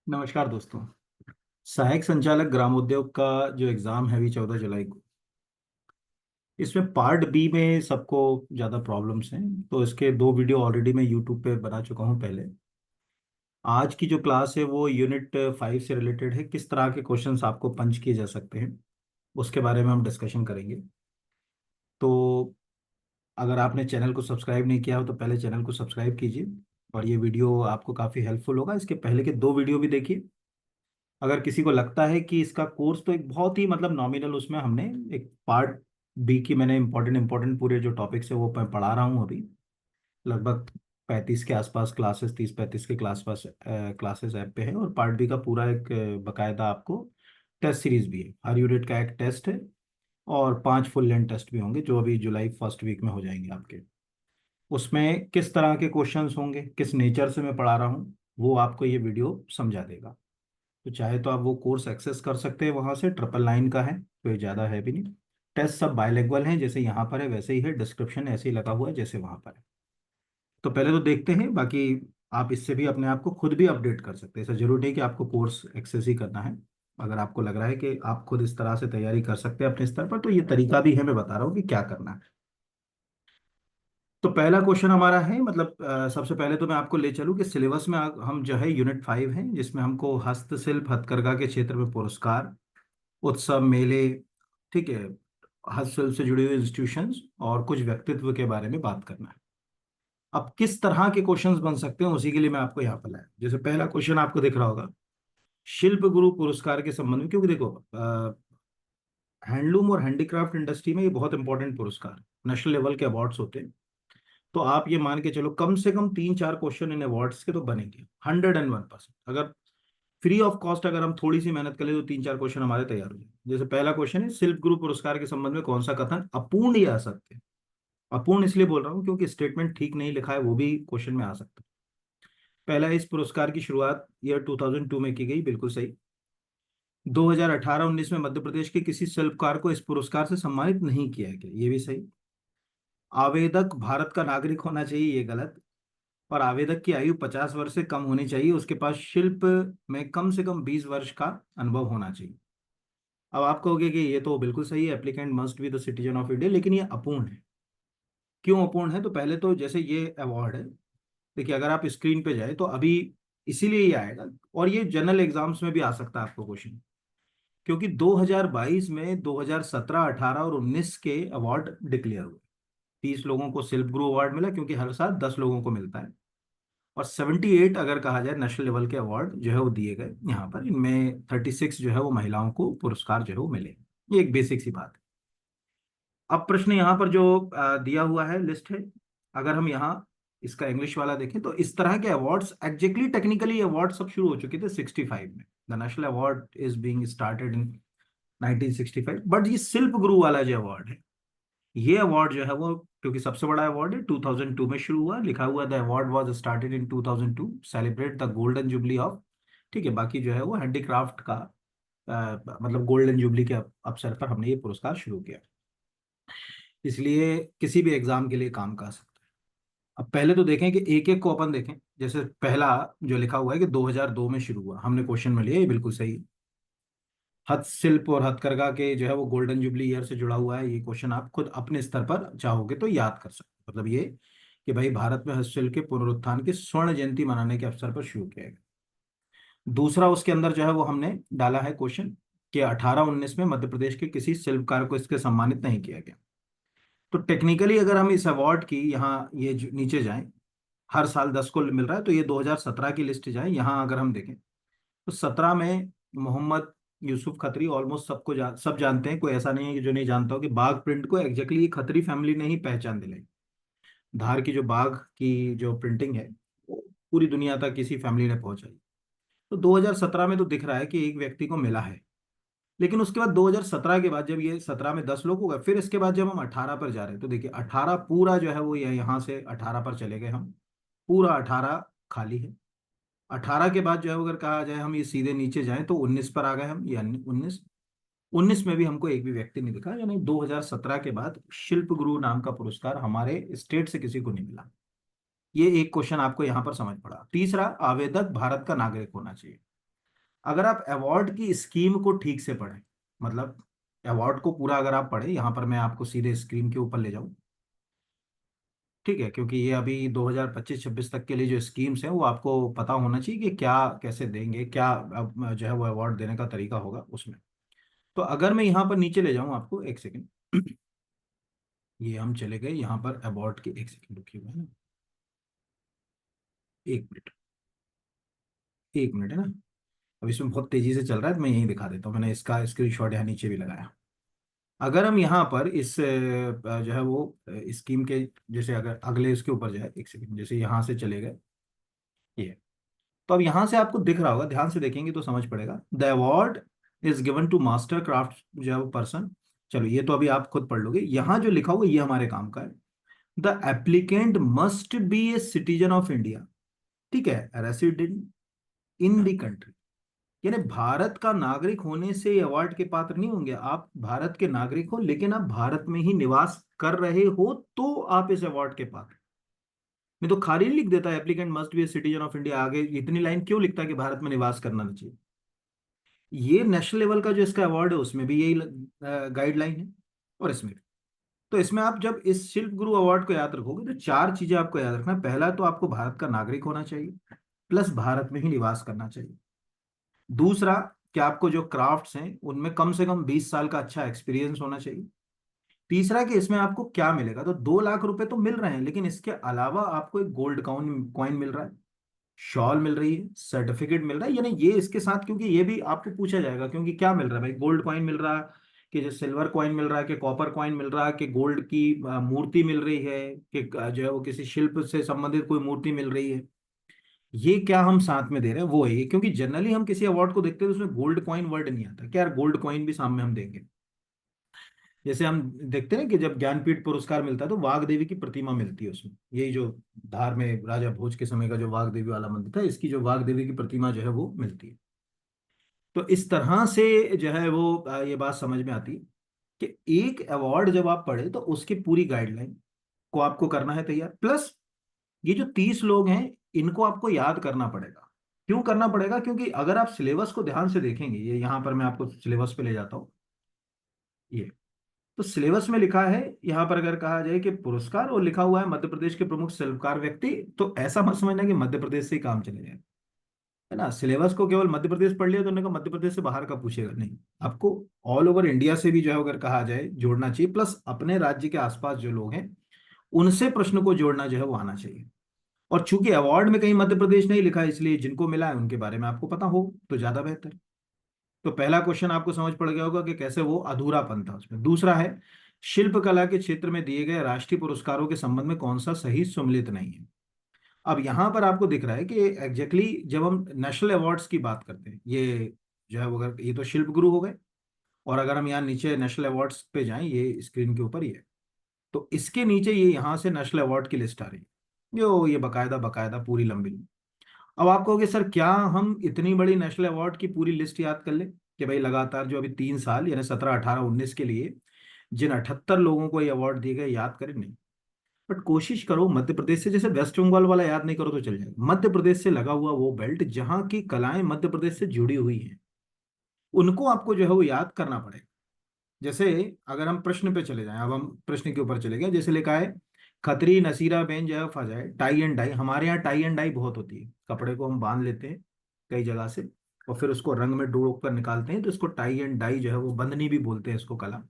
नमस्कार दोस्तों। सहायक संचालक ग्रामोद्योग का जो एग्ज़ाम है अभी 14 जुलाई को, इसमें पार्ट बी में सबको ज़्यादा प्रॉब्लम्स हैं। तो इसके दो वीडियो ऑलरेडी मैं यूट्यूब पे बना चुका हूँ पहले। आज की जो क्लास है वो यूनिट 5 से रिलेटेड है, किस तरह के क्वेश्चंस आपको पंच किए जा सकते हैं उसके बारे में हम डिस्कशन करेंगे। तो अगर आपने चैनल को सब्सक्राइब नहीं किया हो तो पहले चैनल को सब्सक्राइब कीजिए, और ये वीडियो आपको काफ़ी हेल्पफुल होगा। इसके पहले के दो वीडियो भी देखिए। अगर किसी को लगता है कि इसका कोर्स तो एक बहुत ही मतलब नॉमिनल, उसमें हमने एक पार्ट बी की मैंने इंपॉर्टेंट इंपॉर्टेंट पूरे जो टॉपिक्स है वो मैं पढ़ा रहा हूँ अभी। लगभग 35 के आसपास क्लासेस, 30-35 के क्लासेस ऐप पे है, और पार्ट बी का पूरा एक बकायदा आपको टेस्ट सीरीज भी है। हर यूनिट का एक टेस्ट है, और 5 फुल लेंथ टेस्ट भी होंगे जो अभी जुलाई फर्स्ट वीक में हो जाएंगे आपके। उसमें किस तरह के क्वेश्चंस होंगे, किस नेचर से मैं पढ़ा रहा हूँ, वो आपको ये वीडियो समझा देगा। तो चाहे तो आप वो कोर्स एक्सेस कर सकते हैं वहां से। 999 का है, कोई ज़्यादा है भी नहीं। टेस्ट सब बायलिंगुअल हैं, जैसे यहाँ पर है वैसे ही है। डिस्क्रिप्शन ऐसे ही लगा हुआ है जैसे वहाँ पर है। तो पहले तो देखते हैं, बाकी आप इससे भी अपने आप को खुद भी अपडेट कर सकते हैं। ऐसा जरूरी नहीं कि आपको कोर्स एक्सेस ही करना है। अगर आपको लग रहा है कि आप खुद इस तरह से तैयारी कर सकते हैं अपने स्तर पर, तो ये तरीका भी है, मैं बता रहा हूँ कि क्या करना है। तो पहला क्वेश्चन हमारा है, मतलब सबसे पहले तो मैं आपको ले चलूँ कि सिलेबस में हम जो है यूनिट 5 है, जिसमें हमको हस्तशिल्प हथकरघा के क्षेत्र में पुरस्कार, उत्सव, मेले, ठीक है, हस्तशिल्प से जुड़े हुए इंस्टीट्यूशंस और कुछ व्यक्तित्व के बारे में बात करना है। अब किस तरह के क्वेश्चंस बन सकते हैं उसी के लिए मैं आपको यहाँ पर लाया। जैसे पहला क्वेश्चन आपको दिख रहा होगा, शिल्प गुरु पुरस्कार के संबंध में, क्योंकि देखो हैंडलूम और हैंडीक्राफ्ट इंडस्ट्री में ये बहुत इंपॉर्टेंट पुरस्कार, नेशनल लेवल के अवार्ड्स होते हैं। तो आप ये मान के चलो कम से कम 3-4 क्वेश्चन इन अवार्ड्स के तो बनेंगे 101%। अगर फ्री ऑफ कॉस्ट अगर हम थोड़ी सी मेहनत करें तो 3-4 क्वेश्चन हमारे तैयार हो जाए। जैसे पहला क्वेश्चन है, शिल्प गुरु पुरस्कार के संबंध में कौन सा कथन अपूर्ण या असत्य है। अपूर्ण इसलिए बोल रहा हूँ क्योंकि स्टेटमेंट ठीक नहीं लिखा है, वो भी क्वेश्चन में आ सकता है। पहला, इस पुरस्कार की शुरुआत ईयर 2002 में की गई, बिल्कुल सही। 2018-19 में मध्य प्रदेश के किसी शिल्पकार को इस पुरस्कार से सम्मानित नहीं किया गया, ये भी सही। आवेदक भारत का नागरिक होना चाहिए, ये गलत। और आवेदक की आयु 50 वर्ष से कम होनी चाहिए, उसके पास शिल्प में कम से कम 20 वर्ष का अनुभव होना चाहिए। अब आप कहोगे कि ये तो बिल्कुल सही है, applicant must be the citizen of India, लेकिन ये अपूर्ण है। क्यों अपूर्ण है? तो पहले तो जैसे ये अवार्ड है, देखिए अगर आप स्क्रीन पे जाए तो अभी इसीलिए ये आएगा, और ये जनरल एग्जाम्स में भी आ सकता है आपको क्वेश्चन, क्योंकि 2022 में 2017, 18 और 19 के अवार्ड डिक्लेयर हुए। 30 लोगों को शिल्प गुरु अवार्ड मिला, क्योंकि हर साल 10 लोगों को मिलता है। और 78 अगर कहा जाए नेशनल लेवल के अवार्ड जो है वो दिए गए यहाँ पर। इनमें 36 जो है वो महिलाओं को पुरस्कार जो है वो मिले। ये एक बेसिक सी बात है। अब प्रश्न यहाँ पर जो दिया हुआ है लिस्ट है, अगर हम यहाँ इसका इंग्लिश वाला देखें तो इस तरह के अवार्ड्स एग्जैक्टली टेक्निकली अवार्ड सब शुरू हो चुके थे 65 में। The national award is being started in 1965। But ये शिल्प गुरु वाला जो अवार्ड है, ये अवार्ड जो है वो, क्योंकि सबसे बड़ा अवार्ड है, 2002 में शुरू हुआ। लिखा हुआ the award was started in 2002 celebrate the golden jubilee of, ठीक है, बाकी जो है वो हैंडीक्राफ्ट का मतलब गोल्डन जुबली के अवसर पर हमने ये पुरस्कार शुरू किया। इसलिए किसी भी एग्जाम के लिए काम का आ सकता है। अब पहले तो देखें कि एक एक को अपन देखें। जैसे पहला जो लिखा हुआ है कि 2002 में शुरू हुआ, हमने क्वेश्चन में लिया, ये बिल्कुल सही है। हस्तशिल्प और हथकरघा के जो है वो गोल्डन जुबली ईयर से जुड़ा हुआ है। ये क्वेश्चन आप खुद अपने स्तर पर चाहोगे तो याद कर सकते हो। मतलब ये कि भाई भारत में हस्तशिल्प के पुनरुत्थान की स्वर्ण जयंती मनाने के अवसर पर शुरू किया गया। दूसरा, उसके अंदर जो है वो हमने डाला है क्वेश्चन कि 18-19 में मध्य प्रदेश के किसी शिल्पकार को इसके सम्मानित नहीं किया गया। तो टेक्निकली अगर हम इस अवार्ड की यहाँ ये नीचे जाएं, हर साल 10 को मिल रहा है, तो ये 2017 की लिस्ट जाए, यहाँ अगर हम देखें तो 17 में मोहम्मद यूसुफ खत्री, ऑलमोस्ट सब जानते हैं, कोई ऐसा नहीं है कि जो नहीं जानता हो कि बाघ प्रिंट को एग्जैक्टली खत्री फैमिली ने ही पहचान दिलाई। धार की जो बाघ की जो प्रिंटिंग है वो पूरी दुनिया तक किसी फैमिली ने पहुंचाई। तो 2017 में तो दिख रहा है कि एक व्यक्ति को मिला है। लेकिन उसके बाद 2017 के बाद जब ये 17 में 10 लोग हो गए, फिर इसके बाद जब हम 18 पर जा रहे हैं तो देखिए 18 पूरा जो है वो यहाँ से 18 पर चले गए हम। पूरा 18 खाली है। 18 के बाद जो है अगर कहा जाए हम ये सीधे नीचे जाएं तो 19 पर आ गए हम, यानी 19। 19 में भी हमको एक भी व्यक्ति नहीं दिखा, यानी 2017 के बाद शिल्प गुरु नाम का पुरस्कार हमारे स्टेट से किसी को नहीं मिला। ये एक क्वेश्चन आपको यहाँ पर समझ पड़ा। तीसरा, आवेदक भारत का नागरिक होना चाहिए। अगर आप अवार्ड की स्कीम को ठीक से पढ़ें, मतलब अवार्ड को पूरा अगर आप पढ़े, यहाँ पर मैं आपको सीधे स्क्रीन के ऊपर ले जाऊं, ठीक है, क्योंकि ये अभी 2025-26 तक के लिए जो स्कीम्स हैं वो आपको पता होना चाहिए कि क्या कैसे देंगे, क्या जो है वो अवार्ड देने का तरीका होगा उसमें। तो अगर मैं यहाँ पर नीचे ले जाऊं आपको, एक सेकंड, ये हम चले गए यहाँ पर अवार्ड के, एक सेकंड रुकिए है ना, एक मिनट, एक मिनट है ना। अब इसमें बहुत तेजी से चल रहा है तो मैं यहीं दिखा देता हूँ, मैंने इसका स्क्रीनशॉट यहाँ नीचे भी लगाया। अगर हम यहाँ पर इस जो है वो स्कीम के, जैसे अगर अगले इसके ऊपर जाए, एक सेकंड, जैसे यहाँ से चले गए ये, तो अब यहाँ से आपको दिख रहा होगा, ध्यान से देखेंगे तो समझ पड़ेगा, the award is given to master craft जो है पर्सन। चलो ये तो अभी आप खुद पढ़ लोगे, यहाँ जो लिखा होगा ये हमारे काम का है। The applicant must be a citizen of India, ठीक है, रेसिडेंट इन द कंट्री, यानी भारत का नागरिक होने से अवार्ड के पात्र नहीं होंगे। आप भारत के नागरिक हो लेकिन आप भारत में ही निवास कर रहे हो तो आप इस अवार्ड के पात्र। नहीं तो खाली लिख देता है applicant must be a citizen of India, आगे इतनी लाइन क्यों लिखता है कि भारत में निवास करना नहीं चाहिए। ये नेशनल लेवल का जो इसका अवार्ड है उसमें भी यही गाइडलाइन है, और इसमें भी। तो इसमें आप जब इस शिल्प गुरु अवार्ड को याद रखोगे तो चार चीजें आपको याद रखना है। पहला तो आपको भारत का नागरिक होना चाहिए, प्लस भारत में ही निवास करना चाहिए। दूसरा, कि आपको जो क्राफ्ट्स हैं उनमें कम से कम 20 साल का अच्छा एक्सपीरियंस होना चाहिए। तीसरा, कि इसमें आपको क्या मिलेगा, तो 2 लाख रुपए तो मिल रहे हैं, लेकिन इसके अलावा आपको एक गोल्ड कॉइन कॉइन मिल रहा है, शॉल मिल रही है, सर्टिफिकेट मिल रहा है, यानी ये इसके साथ, क्योंकि ये भी आपको पूछा जाएगा, क्योंकि क्या मिल रहा है भाई, गोल्ड कॉइन मिल रहा है, कि जो सिल्वर कॉइन मिल रहा है, कि कॉपर कॉइन मिल रहा है, कि गोल्ड की मूर्ति मिल रही है, कि जो है वो किसी शिल्प से संबंधित कोई मूर्ति मिल रही है, ये क्या हम साथ में दे रहे हैं वो है ये। क्योंकि जनरली हम किसी अवार्ड को देखते हैं तो उसमें गोल्ड कॉइन वर्ड नहीं आता, क्या यार गोल्ड कॉइन भी सामने हम देंगे। जैसे हम देखते हैं कि जब ज्ञानपीठ पुरस्कार मिलता है तो वाग देवी की प्रतिमा मिलती है उसमें, यही जो धार में राजा भोज के समय का जो वाग देवी वाला मंदिर था, इसकी जो वाग देवी की प्रतिमा जो है वो मिलती है। तो इस तरह से जो है वो ये बात समझ में आती है कि एक अवार्ड जब आप पढ़े तो उसकी पूरी गाइडलाइन को आपको करना है तैयार, प्लस ये जो 30 लोग हैं इनको आपको याद करना पड़ेगा। क्यों करना पड़ेगा, क्योंकि अगर आप सिलेबस को ध्यान से देखेंगे, ये यहाँ पर मैं आपको सिलेबस पे ले जाता हूँ, ये तो सिलेबस में लिखा है, यहाँ पर अगर कहा जाए कि पुरस्कार, और लिखा हुआ है मध्य प्रदेश के प्रमुख शिल्पकार व्यक्ति, तो ऐसा मत समझना कि मध्य प्रदेश से ही काम चले जाए, है ना। सिलेबस को केवल मध्य प्रदेश पढ़ लिया तो उन्होंने कहा मध्य प्रदेश से बाहर का पूछेगा नहीं, आपको ऑल ओवर इंडिया से भी जो है अगर कहा जाए जोड़ना चाहिए, प्लस अपने राज्य के आसपास जो लोग हैं उनसे प्रश्न को जोड़ना जो है वो आना चाहिए। और चूंकि अवार्ड में कहीं मध्य प्रदेश नहीं लिखा है, इसलिए जिनको मिला है उनके बारे में आपको पता हो तो ज्यादा बेहतर। तो पहला क्वेश्चन आपको समझ पड़ गया होगा कि कैसे वो अधूरापन था उसमें। दूसरा है, शिल्प कला के क्षेत्र में दिए गए राष्ट्रीय पुरस्कारों के संबंध में कौन सा सही सुमेलित नहीं है। अब यहां पर आपको दिख रहा है कि एग्जैक्टली जब हम नेशनल अवार्ड्स की बात करते हैं, ये जो है वो अगर ये तो शिल्प गुरु हो गए, और अगर हम यहाँ नीचे नेशनल अवार्ड्स पे जाएं, ये स्क्रीन के ऊपर ही है, तो इसके नीचे ये यहाँ से नेशनल अवार्ड की लिस्ट आ रही है, जो ये बकायदा बकायदा पूरी लंबी। अब आप कहोगे सर क्या हम इतनी बड़ी नेशनल अवार्ड की पूरी लिस्ट याद कर ले, कि भाई लगातार जो अभी 3 साल यानी 17, 18, 19 के लिए जिन 78 लोगों को ये अवार्ड दिए गए याद करें, नहीं। बट कोशिश करो मध्य प्रदेश से, जैसे वेस्ट बंगाल वाला याद नहीं करो तो चल जाएगा, मध्य प्रदेश से लगा हुआ वो बेल्ट जहां की कलाएं मध्य प्रदेश से जुड़ी हुई हैं, उनको आपको जो है वो याद करना पड़ेगा। जैसे अगर हम प्रश्न पे चले जाएं, अब हम प्रश्न के ऊपर चले गए, जैसे लिखा है खत्री नसीरा बेन जय फजाए टाई एंड डाई, हमारे यहाँ टाई एंड डाई बहुत होती है, कपड़े को हम बांध लेते हैं कई जगह से और फिर उसको रंग में डुबो कर निकालते हैं, तो इसको टाई एंड डाई जो है वो बंधनी भी बोलते हैं इसको कला।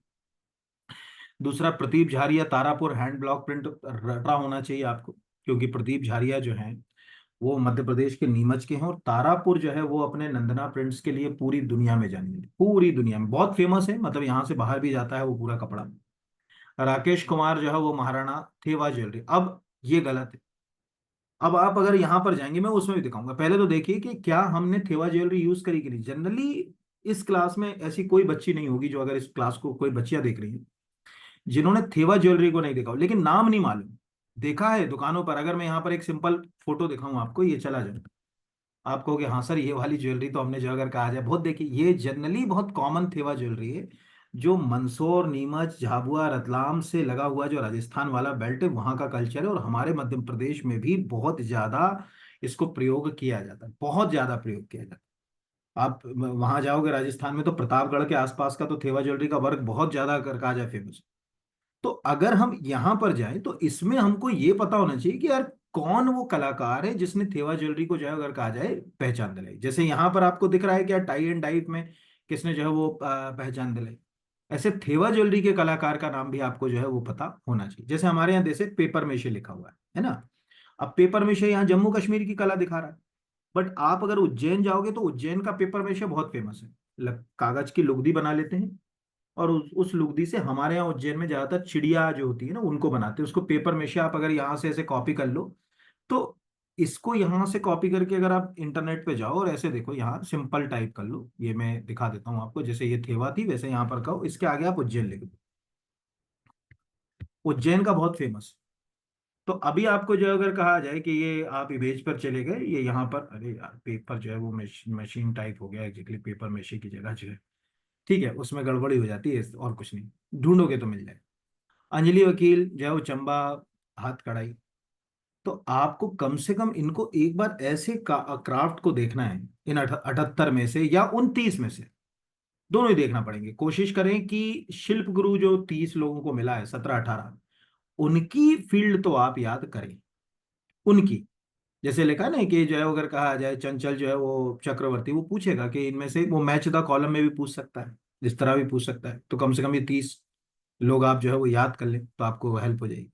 दूसरा, प्रदीप झारिया तारापुर हैंड ब्लॉक प्रिंट रटा होना चाहिए आपको, क्योंकि प्रदीप झारिया जो हैं वो मध्य प्रदेश के नीमच के हैं, और तारापुर जो है वो अपने नंदना प्रिंट्स के लिए पूरी दुनिया में जानी है, पूरी दुनिया में बहुत फेमस है, मतलब यहाँ से बाहर भी जाता है वो पूरा कपड़ा। राकेश कुमार जो है वो महाराणा थेवा ज्वेलरी, अब ये गलत है। अब आप अगर यहाँ पर जाएंगे मैं उसमें भी दिखाऊंगा, पहले तो देखिए कि क्या हमने थेवा ज्वेलरी यूज करी कि नहीं। जनरली इस क्लास में ऐसी कोई बच्ची नहीं होगी, जो अगर इस क्लास को कोई बच्चियां देख रही है जिन्होंने थेवा ज्वेलरी को नहीं देखा हो, लेकिन नाम नहीं मालूम। देखा है दुकानों पर, अगर मैं यहाँ पर एक सिंपल फोटो दिखाऊं आपको, ये चला जाए, आप कहोगे हाँ सर ये वाली ज्वेलरी तो हमने जो अगर कहा जाए बहुत देखी, ये जनरली बहुत कॉमन थेवा ज्वेलरी है, जो मंदसौर, नीमच, झाबुआ, रतलाम से लगा हुआ जो राजस्थान वाला बेल्ट है वहां का कल्चर है, और हमारे मध्य प्रदेश में भी बहुत ज्यादा इसको प्रयोग किया जाता है, बहुत ज्यादा प्रयोग किया जाता है। आप वहां जाओगे राजस्थान में तो प्रतापगढ़ के आसपास का तो थेवा ज्वेलरी का वर्क बहुत ज्यादा कर कहा जाए फेमस। तो अगर हम यहाँ पर जाएं तो इसमें हमको ये पता होना चाहिए कि यार कौन वो कलाकार है जिसने थेवा ज्वेलरी को जो है अगर कहा जाए पहचान दिलाई। जैसे यहाँ पर आपको दिख रहा है कि यार टाई एंड डाई में किसने जो है वो पहचान दिलाई। ऐसे थेवा ज्वेलरी के कलाकार का नाम भी आपको जो है वो पता होना चाहिए। जैसे हमारे यहाँ जैसे पेपर मेशे लिखा हुआ है ना। अब पेपर मेशे यहाँ जम्मू कश्मीर की कला दिखा रहा है, बट आप अगर उज्जैन जाओगे तो उज्जैन का पेपर मेशे बहुत फेमस है। कागज की लुगदी बना लेते हैं, और उस लुगदी से हमारे यहाँ उज्जैन में ज्यादातर चिड़िया जो होती है ना उनको बनाते हैं, उसको पेपर मेशे। आप अगर यहाँ से ऐसे कॉपी कर लो तो इसको यहाँ से कॉपी करके अगर आप इंटरनेट पे जाओ और ऐसे देखो, यहाँ सिंपल टाइप कर लो, ये मैं दिखा देता हूँ आपको। जैसे ये थेवा थी वैसे यहाँ पर कहो, इसके आगे आप उज्जैन लिख दो, उज्जैन का बहुत फेमस। तो अभी आपको जो है अगर कहा जाए कि ये आप इमेज पर चले गए, ये यहाँ पर, अरे यार पेपर जो है वो मशीन टाइप हो गया एग्जैक्टली, पेपर मेशे की जगह जो है, ठीक है उसमें गड़बड़ी हो जाती है और कुछ नहीं, ढूंढोगे तो मिल जाए। अंजलि वकील जो है वो चंबा हाथ कढ़ाई। तो आपको कम से कम इनको एक बार ऐसे क्राफ्ट को देखना है, इन 78 में से या 29 में से, दोनों ही देखना पड़ेंगे। कोशिश करें कि शिल्प गुरु जो 30 लोगों को मिला है, 17-18, उनकी फील्ड तो आप याद करें, उनकी। जैसे लिखा है ना कि जो है अगर कहा जाए चंचल जो है वो चक्रवर्ती, वो पूछेगा कि इनमें से, वो मैच द कॉलम में भी पूछ सकता है, इस तरह भी पूछ सकता है। तो कम से कम ये 30 लोग आप जो है वो याद कर लें तो आपको हेल्प हो जाएगी।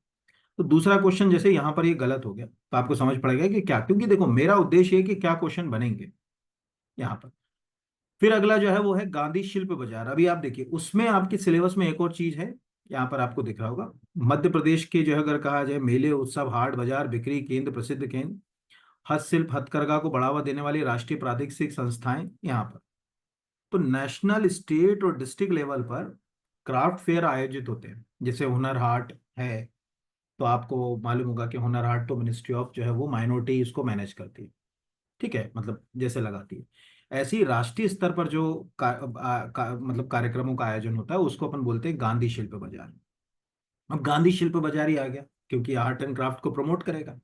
तो दूसरा क्वेश्चन जैसे यहाँ पर ये गलत हो गया तो आपको समझ पड़ेगा कि क्या, क्योंकि देखो मेरा उद्देश्य है कि क्या क्वेश्चन बनेंगे यहाँ पर। फिर अगला जो है वो है गांधी शिल्प बाजार। अभी आप देखिए उसमें आपके सिलेबस में एक और चीज है, यहाँ पर आपको दिख रहा होगा, मध्य प्रदेश के जो है अगर कहा जाए मेले उत्सव हाट बाजार बिक्री केंद्र प्रसिद्ध केंद्र, हस्तशिल्प हथकरघा को बढ़ावा देने वाली राष्ट्रीय प्रादेशिक संस्थाएं यहाँ पर। तो नेशनल स्टेट और डिस्ट्रिक्ट लेवल पर क्राफ्ट फेयर आयोजित होते हैं। जैसे हुनर हाट है, तो आपको मालूम होगा कि हुनर हाट तो मिनिस्ट्री ऑफ जो है वो माइनॉरिटी इसको मैनेज करती है, ठीक है, मतलब जैसे लगाती है। ऐसे ही राष्ट्रीय स्तर पर जो मतलब कार्यक्रमों का आयोजन होता है उसको अपन बोलते हैं गांधी शिल्प बाजार। अब गांधी शिल्प बाजार ही आ गया क्योंकि आर्ट एंड क्राफ्ट को प्रमोट करेगा।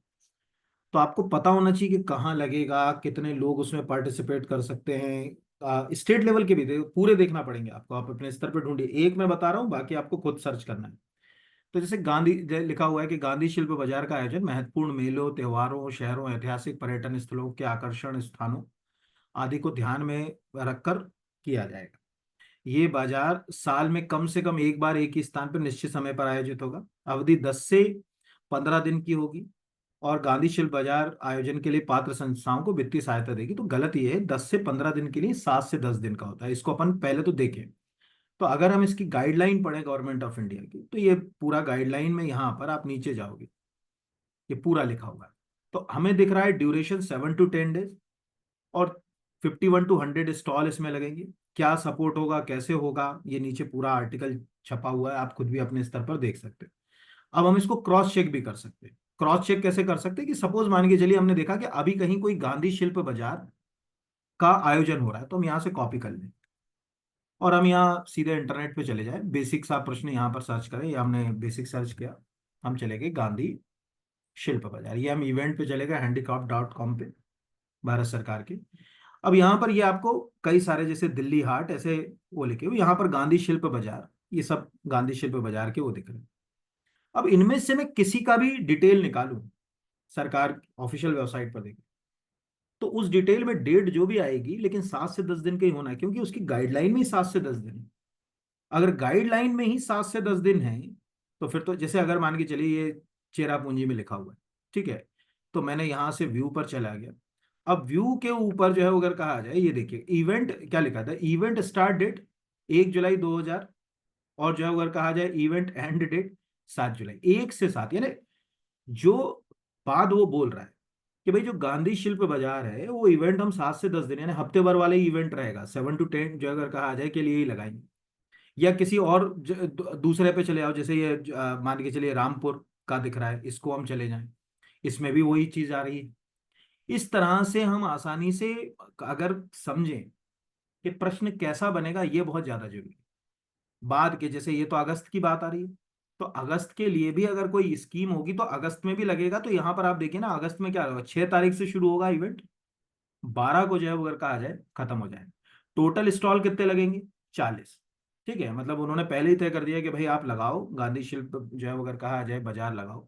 तो आपको पता होना चाहिए कि कहाँ लगेगा, कितने लोग उसमें पार्टिसिपेट कर सकते हैं। स्टेट लेवल के भी पूरे देखना पड़ेंगे आपको, आप अपने स्तर पर ढूंढिए, एक मैं बता रहा हूँ बाकी आपको खुद सर्च करना है। तो जैसे लिखा हुआ है कि गांधी शिल्प बाजार का आयोजन महत्वपूर्ण मेलों त्योहारों शहरों ऐतिहासिक पर्यटन स्थलों के आकर्षण स्थानों आदि को ध्यान में रखकर किया जाएगा। ये बाजार साल में कम से कम एक बार एक ही स्थान पर निश्चित समय पर आयोजित होगा। अवधि 10 से 15 दिन की होगी। और गांधी शिल्प बाजार आयोजन के लिए पात्र संस्थाओं को वित्तीय सहायता देगी। तो गलत ये है, 10 से 15 दिन के लिए 7 से 10 दिन का होता है। इसको अपन पहले तो देखें। तो अगर हम इसकी गाइडलाइन पढ़ें गवर्नमेंट ऑफ इंडिया की, तो ये पूरा गाइडलाइन में यहाँ पर आप नीचे जाओगे, ये पूरा लिखा हुआ है। तो हमें दिख रहा है ड्यूरेशन 7 to 10 डेज, और 51 to 100 स्टॉल इसमें लगेंगे। क्या सपोर्ट होगा कैसे होगा, ये नीचे पूरा आर्टिकल छपा हुआ है, आप खुद भी अपने स्तर पर देख सकते हैं। अब हम इसको क्रॉस चेक भी कर सकते हैं। क्रॉस चेक कैसे कर सकते हैं कि सपोज मान के चलिए हमने देखा कि अभी कहीं कोई गांधी शिल्प बाजार का आयोजन हो रहा है, तो हम यहाँ से कॉपी कर लें और हम यहाँ सीधे इंटरनेट पे चले जाए, बेसिक सा प्रश्न यहाँ पर सर्च करें, या हमने बेसिक सर्च किया, हम चले गए गांधी शिल्प बाजार, ये हम इवेंट पे चले गए handicraft.com पे, भारत सरकार के। अब यहाँ पर ये आपको कई सारे जैसे दिल्ली हाट ऐसे वो लिखे हुए, यहाँ पर गांधी शिल्प बाजार, ये सब गांधी शिल्प बाजार के वो दिख रहे हैं। अब इनमें से मैं किसी का भी डिटेल निकालूं, सरकार ऑफिशियल वेबसाइट पर देखें, तो उस डिटेल में डेट जो भी आएगी, लेकिन 7 से 10 दिन का ही होना है, क्योंकि उसकी गाइडलाइन में ही 7 से 10 दिन है। अगर गाइडलाइन में ही 7 से 10 दिन है, तो फिर तो जैसे अगर मान के चलिए ये चेरापूंजी में लिखा हुआ है, ठीक है, तो मैंने यहां से व्यू पर चला गया। अब व्यू के ऊपर जो है अगर कहा जाए, ये देखिए इवेंट क्या लिखा था, इवेंट स्टार्ट डेट 1 जुलाई 2000, और जो है अगर कहा जाए इवेंट एंड डेट 7 जुलाई, 1 से 7, यानी जो बाद वो बोल रहा है कि भाई जो गांधी शिल्प बाजार है वो इवेंट हम 7 से 10 दिन यानी हफ्ते भर वाले ही इवेंट रहेगा, 7 to 10 जो अगर कहा जाए के लिए ही लगाएंगे। या किसी और दूसरे पे चले आओ, जैसे ये मान के चलिए रामपुर का दिख रहा है, इसको हम चले जाएं, इसमें भी वही चीज आ रही है। इस तरह से हम आसानी से अगर समझें कि प्रश्न कैसा बनेगा, ये बहुत ज्यादा जरूरी है। बाद के जैसे ये तो अगस्त की बात आ रही है, तो अगस्त के लिए भी अगर कोई स्कीम होगी तो अगस्त में भी लगेगा। तो यहाँ पर आप देखिए ना, अगस्त में क्या होगा, 6 तारीख से शुरू होगा इवेंट, 12 को जो है वो अगर कहा जाए खत्म हो जाए। टोटल स्टॉल कितने लगेंगे? 40। ठीक है, मतलब उन्होंने पहले ही तय कर दिया कि भाई आप लगाओ, गांधी शिल्प जो है वो अगर कहा जाए बाजार लगाओ,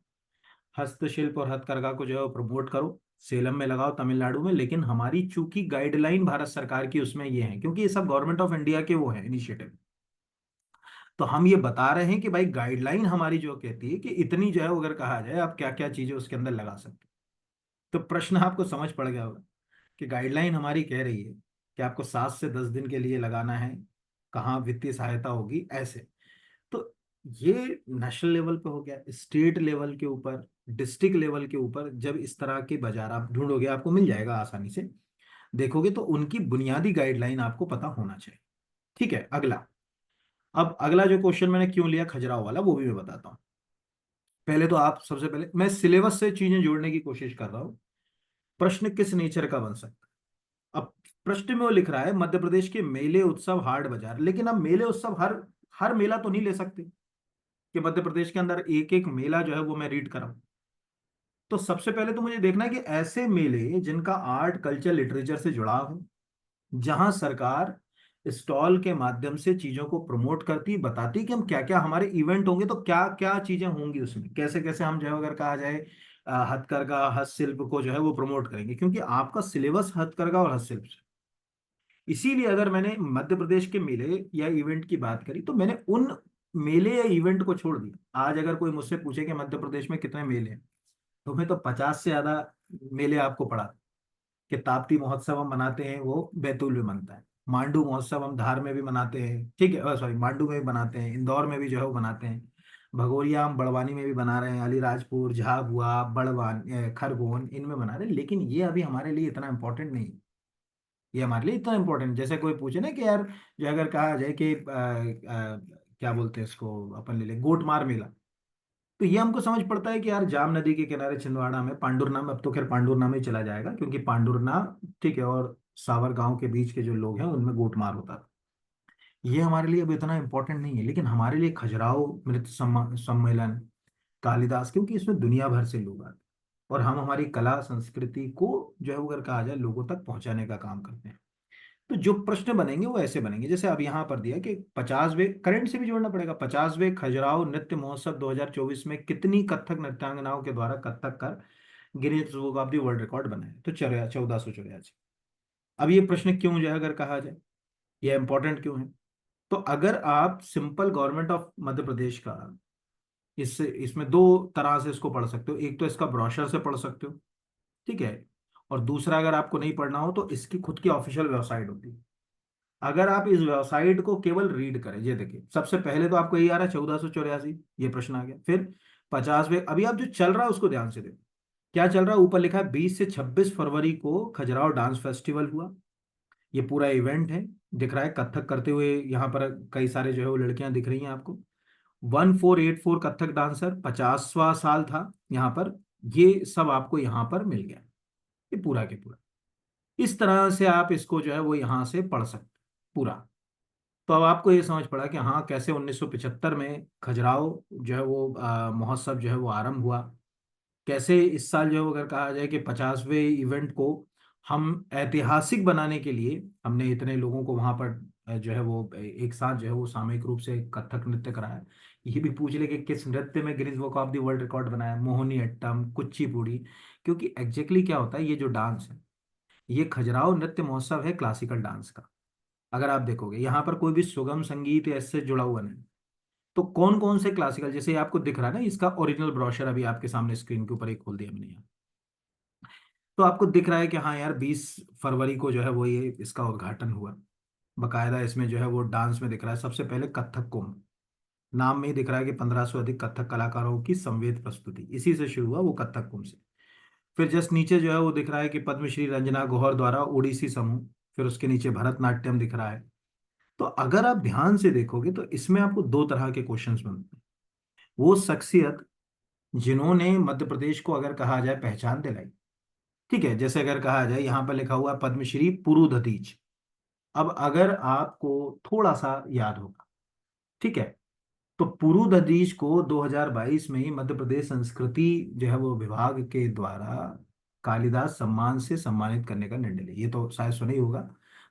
हस्तशिल्प और हथकरघा को जो है वो प्रमोट करो, सेलम में लगाओ, तमिलनाडु में। लेकिन हमारी चूंकि गाइडलाइन भारत सरकार की उसमें ये है, क्योंकि ये सब गवर्नमेंट ऑफ इंडिया के वो है इनिशिएटिव, तो हम ये बता रहे हैं कि भाई गाइडलाइन हमारी जो कहती है कि इतनी जो है वो अगर कहा जाए आप क्या क्या चीजें उसके अंदर लगा सकते हैं। तो प्रश्न आपको समझ पड़ गया होगा कि गाइडलाइन हमारी कह रही है कि आपको 7 से 10 दिन के लिए लगाना है, कहाँ वित्तीय सहायता होगी, ऐसे। तो ये नेशनल लेवल पे हो गया, स्टेट लेवल के ऊपर, डिस्ट्रिक्ट लेवल के ऊपर जब इस तरह के बाजार आप ढूंढोगे आपको मिल जाएगा आसानी से, देखोगे तो उनकी बुनियादी गाइडलाइन आपको पता होना चाहिए। ठीक है, अगला। अब अगला जो क्वेश्चन मैंने क्यों लिया खजुराहो वाला वो भी मैं बताता हूँ। पहले तो आप सबसे पहले मैं सिलेबस से चीजें जोड़ने की कोशिश कर रहा हूँ। प्रश्न किस नेचर का बन सकता है? अब प्रश्न में वो लिख रहा है मध्य प्रदेश के मेले उत्सव हाट बाजार, लेकिन अब मेले उत्सव हर हर मेला तो नहीं ले सकते कि मध्य प्रदेश के अंदर एक एक मेला जो है वो मैं रीड कराऊं। तो सबसे पहले तो मुझे देखना है कि ऐसे मेले जिनका आर्ट कल्चर लिटरेचर से जुड़ाव है, जहां सरकार स्टॉल के माध्यम से चीजों को प्रमोट करती, बताती कि हम क्या क्या हमारे इवेंट होंगे तो क्या क्या चीजें होंगी उसमें, कैसे कैसे हम जो है अगर कहा जाए हथकरघा हस्तशिल्प को जो है वो प्रमोट करेंगे, क्योंकि आपका सिलेबस हथकरघा और हस्तशिल्प से। इसीलिए अगर मैंने मध्य प्रदेश के मेले या इवेंट की बात करी तो मैंने उन मेले या इवेंट को छोड़ दिया। आज अगर कोई मुझसे पूछे कि मध्य प्रदेश में कितने मेले हैं, तो मैं तो 50 से ज्यादा मेले आपको पढ़ा। कि ताप्ती महोत्सव हम मनाते हैं वो बैतूल में मनता है, मांडू महोत्सव हम धार में भी मनाते हैं, ठीक है, सॉरी मांडू में भी बनाते हैं, इंदौर में भी जो है वो बनाते हैं, भगोरिया हम बड़वानी में भी बना रहे हैं, अलीराजपुर, झाबुआ, बड़वान, खरगोन, इनमें बना रहे हैं। लेकिन ये अभी हमारे लिए इतना इंपॉर्टेंट नहीं है। ये हमारे लिए इतना इंपॉर्टेंट, जैसे कोई पूछे ना कि यार जो अगर कहा जाए कि क्या बोलते हैं इसको, अपन ले ले गोटमार मेला, तो ये हमको समझ पड़ता है कि यार जाम नदी के किनारे छिंदवाड़ा में पांडुरना में, अब तो खैर पांडुरना में ही चला जाएगा क्योंकि पांडुरना, ठीक है, और सावर गांव के बीच के जो लोग हैं उनमें गोटमार होता था। ये हमारे लिए अब इतना इंपॉर्टेंट नहीं है, लेकिन हमारे लिए खजुराहो नृत्य सम्मेलन, कालिदास, क्योंकि इसमें दुनिया भर से लोग आते हैं और हम हमारी कला संस्कृति को जो है वो अगर कहा जाए लोगों तक पहुंचाने का काम करते हैं। तो जो प्रश्न बनेंगे वो ऐसे बनेंगे, जैसे अब यहाँ पर दिया कि 50वें करंट से भी जोड़ना पड़ेगा, 50वें खजुराहो नृत्य महोत्सव 2024 में कितनी कथक नृत्यांगनाओं के द्वारा कथक कर Guinness book of the world record बनाए? तो 1484। अब ये प्रश्न क्यों जो है अगर कहा जाए ये इंपॉर्टेंट क्यों है, तो अगर आप simple government of Madhya Pradesh का इसमें दो तरह से इसको पढ़ सकते हो, एक तो इसका ब्रोशर से पढ़ सकते हो, ठीक है, और दूसरा अगर आपको नहीं पढ़ना हो तो इसकी खुद की ऑफिशियल वेबसाइट होती है। अगर आप इस वेबसाइट को केवल रीड करें, ये देखिए सबसे पहले तो आपको यही आ रहा है 1484, ये प्रश्न आ गया। फिर 50वें, अभी आप जो चल रहा है उसको ध्यान से देखो, क्या चल रहा है, ऊपर लिखा है 20 से 26 फरवरी को खजुराहो डांस फेस्टिवल हुआ। ये पूरा इवेंट है, दिख रहा है कथक करते हुए यहाँ पर कई सारे जो है वो लड़कियां दिख रही हैं आपको। 1484 कथक डांसर, 50वां साल था यहाँ पर, ये सब आपको यहाँ पर मिल गया, ये पूरा के पूरा। इस तरह से आप इसको जो है वो यहाँ से पढ़ सकते पूरा। तो अब आपको ये समझ पड़ा कि हाँ कैसे 1975 में खजुराहो जो है वो महोत्सव जो है वो आरंभ हुआ, कैसे इस साल जो है वो अगर कहा जाए कि 50वें इवेंट को हम ऐतिहासिक बनाने के लिए हमने इतने लोगों को वहां पर जो है वो एक साथ जो है वो सामूहिक रूप से कथक नृत्य कराया। ये भी पूछ ले कि किस नृत्य में Guinness book of the world record बनाया, मोहिनी अट्टम, कुचिपुड़ी, क्योंकि एग्जैक्टली क्या होता है ये जो डांस है, ये खजुराहो नृत्य महोत्सव है क्लासिकल डांस का। अगर आप देखोगे यहाँ पर कोई भी सुगम संगीत या इससे जुड़ा हुआ नहीं। तो कौन कौन से क्लासिकल, जैसे आपको दिख रहा है ना इसका ओरिजिनल ब्रोशर अभी आपके सामने स्क्रीन के ऊपर एक खोल दिया मैंने यहाँ, तो आपको दिख रहा है कि हाँ यार 20 फरवरी को जो है वो ये इसका उद्घाटन हुआ। बकायदा इसमें जो है वो डांस में दिख रहा है सबसे पहले कथक कुंभ, नाम में ही दिख रहा है कि 1500 से अधिक कथक कलाकारों की संवेद प्रस्तुति, इसी से शुरू हुआ वो कथक कुंभ से। फिर जस्ट नीचे जो है वो दिख रहा है कि पद्मश्री रंजना गौहर द्वारा ओडिसी समूह, फिर उसके नीचे भरतनाट्यम दिख रहा है। तो अगर आप ध्यान से देखोगे तो इसमें आपको दो तरह के क्वेश्चंस बनते हैं। वो शख्सियत जिन्होंने मध्य प्रदेश को अगर कहा जाए पहचान दिलाई, ठीक है, जैसे अगर कहा जाए यहाँ पर लिखा हुआ है पद्मश्री पुरुदतीज। अब अगर आपको थोड़ा सा याद होगा, ठीक है, तो पुरुदतीज को 2022 में ही मध्य प्रदेश संस्कृति जो है वो विभाग के द्वारा कालिदास सम्मान से सम्मानित करने का निर्णय लिया। ये तो शायद सुना ही होगा।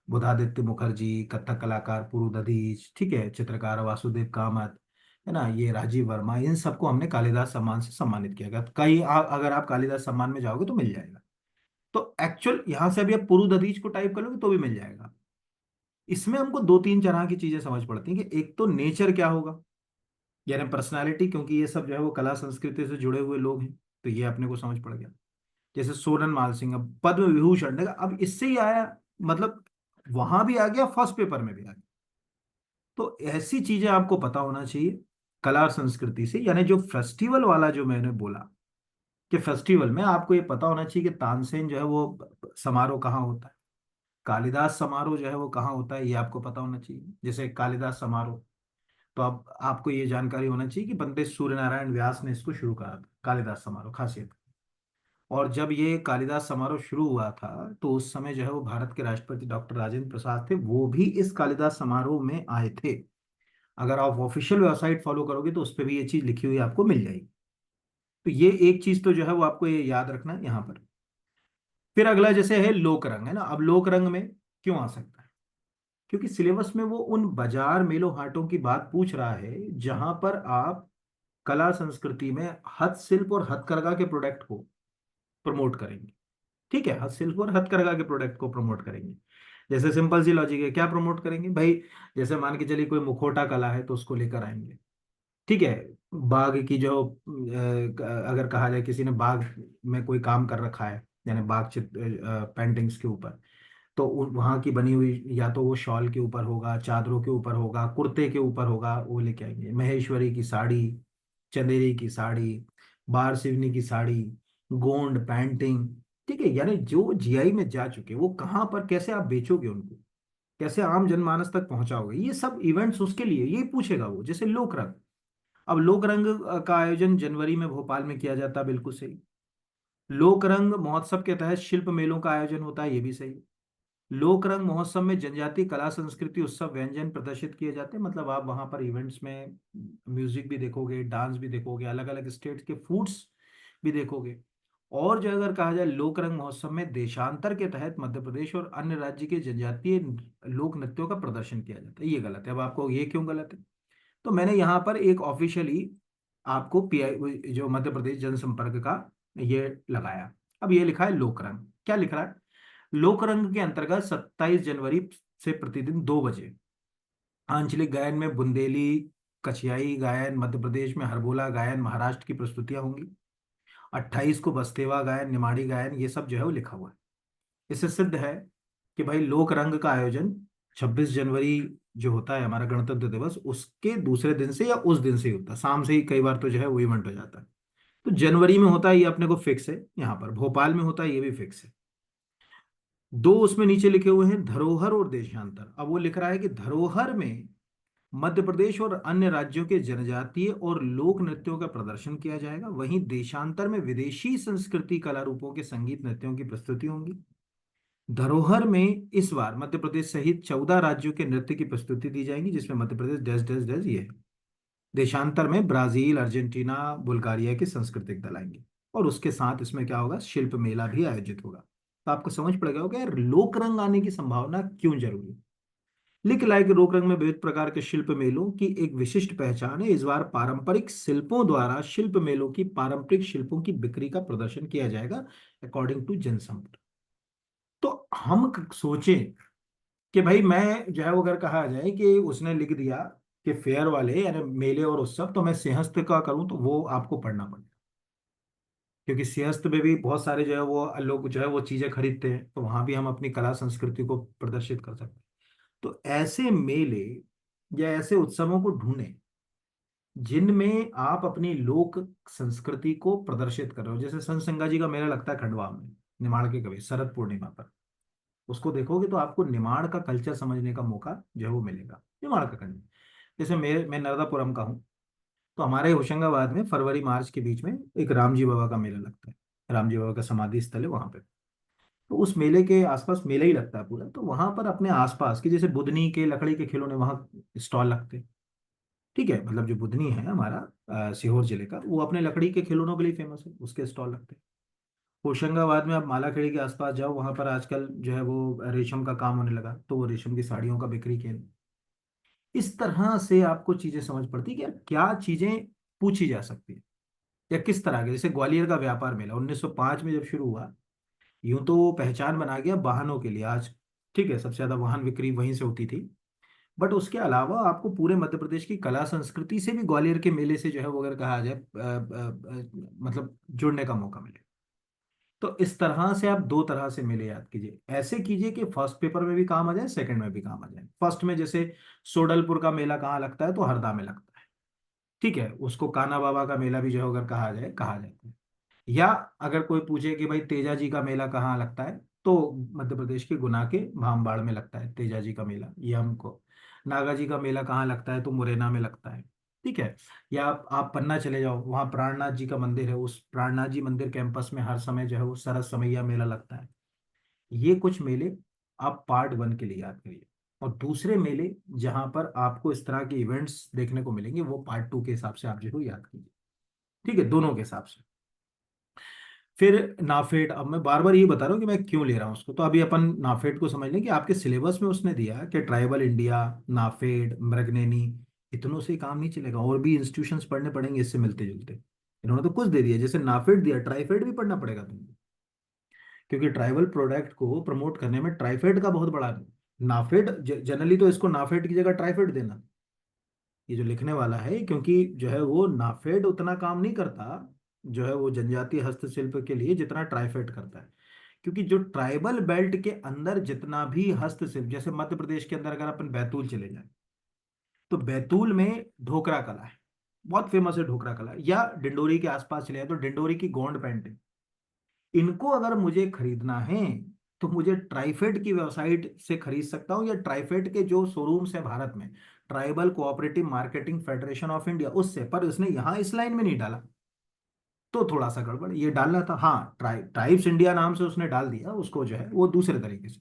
बुधादित्य मुखर्जी, कथक कलाकार पुरुदधीश, ठीक है, चित्रकार वासुदेव कामत, है ना, ये राजीव वर्मा, इन सबको हमने कालिदास सम्मान से सम्मानित किया गया। तो कहीं अगर आप कालिदास सम्मान में जाओगे तो मिल जाएगा। तो एक्चुअल यहां से अभी आप पुरुदधीश को टाइप कर लोगे तो भी मिल जाएगा। इसमें हमको दो तीन तरह की चीजें समझ पड़ती हैं कि एक तो नेचर क्या होगा, यानी पर्सनालिटी, क्योंकि ये सब जो है वो कला संस्कृति से जुड़े हुए लोग हैं, तो ये अपने को समझ पड़ गया। जैसे सोनन माल सिंह, अब पद्म विभूषण ने, अब इससे ही आया, मतलब वहां भी आ गया, फर्स्ट पेपर में भी आ गया। तो ऐसी चीजें आपको पता होना चाहिए कला और संस्कृति से। यानी जो फेस्टिवल वाला जो मैंने बोला कि फेस्टिवल में आपको ये पता होना चाहिए कि तानसेन जो है वो समारोह कहाँ होता है, कालिदास समारोह जो है वो कहाँ होता है, ये आपको पता होना चाहिए। जैसे कालिदास समारोह, तो अब आपको ये जानकारी होना चाहिए कि पंडित सूर्य नारायण व्यास ने इसको शुरू करा था, कालिदास समारोह खासियत। और जब ये कालिदास समारोह शुरू हुआ था तो उस समय जो है वो भारत के राष्ट्रपति डॉक्टर राजेंद्र प्रसाद थे, वो भी इस कालिदास समारोह में आए थे। अगर आप ऑफिशियल वेबसाइट फॉलो करोगे तो उस पर भी ये चीज लिखी हुई आपको मिल जाएगी। तो ये एक चीज तो जो है वो आपको ये याद रखना है यहाँ पर। फिर अगला जैसे है लोक रंग, है ना। अब लोक रंग में क्यों आ सकता है, क्योंकि सिलेबस में वो उन बाजार मेलों हाटों की बात पूछ रहा है जहां पर आप कला संस्कृति में हस्तशिल्प और हथकरघा के प्रोडक्ट को प्रमोट करेंगे। ठीक है, हस्तशिल्प और हथकरघा के प्रोडक्ट को प्रमोट करेंगे। जैसे सिंपल सी लॉजिक है, क्या प्रमोट करेंगे भाई, जैसे मान के चलिए कोई मुखौटा कला है तो उसको लेकर आएंगे। ठीक है, बाग की जो अगर कहा जाए किसी ने बाग में कोई काम कर रखा है, यानी बाग चित्र पेंटिंग्स के ऊपर, तो वहाँ की बनी हुई या तो वो शॉल के ऊपर होगा, चादरों के ऊपर होगा, कुर्ते के ऊपर होगा, वो लेके आएंगे। महेश्वरी की साड़ी, चंदेरी की साड़ी, बार सिवनी की साड़ी, गोंड पेंटिंग। ठीक है, यानी जो जीआई में जा चुके वो कहाँ पर कैसे आप बेचोगे उनको, कैसे आम जनमानस तक पहुंचाओगे, ये सब इवेंट्स उसके लिए ये पूछेगा वो। जैसे लोक रंग, अब लोक रंग का आयोजन जनवरी में भोपाल में किया जाता है, बिल्कुल सही। लोक रंग महोत्सव के तहत शिल्प मेलों का आयोजन होता है, ये भी सही। लोक रंग महोत्सव में जनजातीय कला संस्कृति उत्सव व्यंजन प्रदर्शित किए जाते हैं, मतलब आप वहां पर इवेंट्स में म्यूजिक भी देखोगे, डांस भी देखोगे, अलग अलग स्टेट के फूड्स भी देखोगे। और जो अगर कहा जाए लोक रंग महोत्सव में देशांतर के तहत मध्य प्रदेश और अन्य राज्य के जनजातीय लोक नृत्यों का प्रदर्शन किया जाता है, ये गलत है। अब आपको ये क्यों गलत है, तो मैंने यहाँ पर एक ऑफिशियली आपको पीआई जो मध्य प्रदेश जनसंपर्क का ये लगाया। अब ये लिखा है लोक रंग, क्या लिख रहा है, लोक रंग के अंतर्गत 27 जनवरी से प्रतिदिन 2 बजे आंचलिक गायन में बुंदेली, कछियाई गायन, मध्य प्रदेश में हरबोला गायन, महाराष्ट्र की प्रस्तुतियां होंगी। 28 को बस्तेवा गायन, निमाड़ी गायन, ये सब जो है वो लिखा हुआ है। इससे सिद्ध है कि भाई लोक रंग का आयोजन 26 जनवरी जो होता है हमारा गणतंत्र दिवस, उसके दूसरे दिन से या उस दिन से ही होता है, शाम से ही कई बार तो जो है वो इवेंट हो जाता है। तो जनवरी में होता है ये अपने को फिक्स है, यहाँ पर भोपाल में होता है ये भी फिक्स है। दो उसमें नीचे लिखे हुए हैं धरोहर और देशांतर। अब वो लिख रहा है कि धरोहर में मध्य प्रदेश और अन्य राज्यों के जनजातीय और लोक नृत्यों का प्रदर्शन किया जाएगा, वहीं देशांतर में विदेशी संस्कृति कला रूपों के संगीत नृत्यों की प्रस्तुति होंगी। धरोहर में इस बार मध्य प्रदेश सहित 14 राज्यों के नृत्य की प्रस्तुति दी जाएगी, जिसमें Madhya Pradesh dash dash dash ये है। देशांतर में ब्राजील, अर्जेंटीना, बुल्गारिया के सांस्कृतिक दल आएंगे। और उसके साथ इसमें क्या होगा, शिल्प मेला भी आयोजित होगा। तो आपको समझ पड़ गया होगा यार लोक रंग आने की संभावना क्यों जरूरी है। लिख लाए कि लोक रंग में विविध प्रकार के शिल्प मेलों की एक विशिष्ट पहचान है। इस बार पारंपरिक शिल्पों द्वारा शिल्प मेलों की पारंपरिक शिल्पों की बिक्री का प्रदर्शन किया जाएगा अकॉर्डिंग टू जनसंपर्क। तो हम सोचें कि भाई मैं जो है वो अगर कहा जाए कि उसने लिख दिया कि फेयर वाले यानी मेले और उत्सव, तो मैं सिंहस्थ का करूं तो वो आपको पढ़ना पड़ेगा, क्योंकि सिंहस्थ में भी बहुत सारे जो है वो लोग जो है वो चीजें खरीदते हैं, तो वहां भी हम अपनी कला संस्कृति को प्रदर्शित कर सकते हैं। तो ऐसे मेले या ऐसे उत्सवों को ढूंढें जिनमें आप अपनी लोक संस्कृति को प्रदर्शित कर रहे हो। जैसे संत संगा जी का मेला लगता है खंडवा में, निमाड़ के कवि शरद पूर्णिमा पर, उसको देखोगे तो आपको निमाड़ का कल्चर समझने का मौका जो है वो मिलेगा, निमाड़ का कल्चर। जैसे मैं नर्मदापुरम का हूँ, तो हमारे होशंगाबाद में फरवरी मार्च के बीच में एक रामजी बाबा का मेला लगता है। रामजी बाबा का समाधि स्थल है वहां पे। तो उस मेले के आसपास मेला ही लगता है पूरा, तो वहां पर अपने आसपास के जैसे बुदनी के लकड़ी के खिलौने वहां स्टॉल लगते हैं। ठीक है, मतलब जो बुदनी है हमारा सीहोर जिले का, वो अपने लकड़ी के खिलौनों के लिए फेमस है, उसके स्टॉल लगते हैं। होशंगाबाद में आप मालाखेड़ी के आसपास जाओ, वहां पर आजकल जो है वो रेशम का काम होने लगा, तो वो रेशम की साड़ियों का बिक्री केंद्र। इस तरह से आपको चीजें समझ पड़ती है कि यार क्या चीजें पूछी जा सकती है, या किस तरह के, जैसे ग्वालियर का व्यापार मेला 1905 में जब शुरू हुआ, यूं तो वो पहचान बना गया वाहनों के लिए आज। ठीक है, सबसे ज्यादा वाहन बिक्री वहीं से होती थी। बट उसके अलावा आपको पूरे मध्य प्रदेश की कला संस्कृति से भी ग्वालियर के मेले से जो है वो अगर कहा जाए मतलब जुड़ने का मौका मिले। तो इस तरह से आप दो तरह से मेले याद कीजिए, ऐसे कीजिए कि फर्स्ट पेपर में भी काम आ जाए, सेकंड में भी काम आ जाए। फर्स्ट में जैसे सोडलपुर का मेला कहाँ लगता है, तो हरदा में लगता है। ठीक है, उसको कान्हा बाबा का मेला भी जो है अगर कहा जाए, कहा जाता है। या अगर कोई पूछे कि भाई तेजा जी का मेला कहाँ लगता है, तो मध्य प्रदेश के गुना के भामबाड़ में लगता है तेजा जी का मेला, ये हमको। नागा जी का मेला कहाँ लगता है, तो मुरैना में लगता है। ठीक है। या आप पन्ना चले जाओ, वहाँ प्राणनाथ जी का मंदिर है, उस प्राणनाथ जी मंदिर कैंपस में हर समय जो है वो सरस समैया मेला लगता है। ये कुछ मेले आप पार्ट वन के लिए याद करिए। और दूसरे मेले जहां पर आपको इस तरह के इवेंट्स देखने को मिलेंगे, वो पार्ट टू के हिसाब से आप जो है याद कीजिए। ठीक है, दोनों के हिसाब से। फिर नाफेड, अब मैं बार बार ये बता रहा हूँ कि मैं क्यों ले रहा हूँ उसको, तो अभी अपन नाफेड को समझ लें कि आपके सिलेबस में उसने दिया कि ट्राइबल इंडिया, नाफेड, मृगनयनी, इतनों से काम नहीं चलेगा, और भी इंस्टीट्यूशंस पढ़ने पड़ेंगे इससे मिलते जुलते। इन्होंने तो कुछ दे दिया, जैसे नाफेड दिया, ट्राइफेड भी पढ़ना पड़ेगा तुमको, क्योंकि ट्राइबल प्रोडक्ट को प्रमोट करने में ट्राइफेड का बहुत बड़ा। नाफेड जनरली तो इसको नाफेड की जगह ट्राइफेड देना, ये जो लिखने वाला है, क्योंकि जो है वो नाफेड उतना काम नहीं करता जो है वो जनजातीय हस्तशिल्प के लिए जितना ट्राइफेड करता है। क्योंकि जो ट्राइबल बेल्ट के अंदर जितना भी हस्तशिल्प, जैसे मध्य प्रदेश के अंदर अगर अपन बैतूल चले जाए, तो बैतूल में ढोकरा कला है, बहुत फेमस है ढोकरा कला। या डिंडोरी के आसपास चले जाए तो डिंडोरी की गोंड पेंटिंग। इनको अगर मुझे खरीदना है, तो मुझे ट्राइफेड की वेबसाइट से खरीद सकता हूँ, या ट्राइफेड के जो शोरूम्स हैं भारत में, tribal cooperative marketing federation of India, उससे। पर उसने यहाँ इस लाइन में नहीं डाला, तो थोड़ा सा गड़बड़। ये डालना था, हाँ, ट्राइब्स इंडिया नाम से उसने डाल दिया उसको, जो है वो दूसरे तरीके से।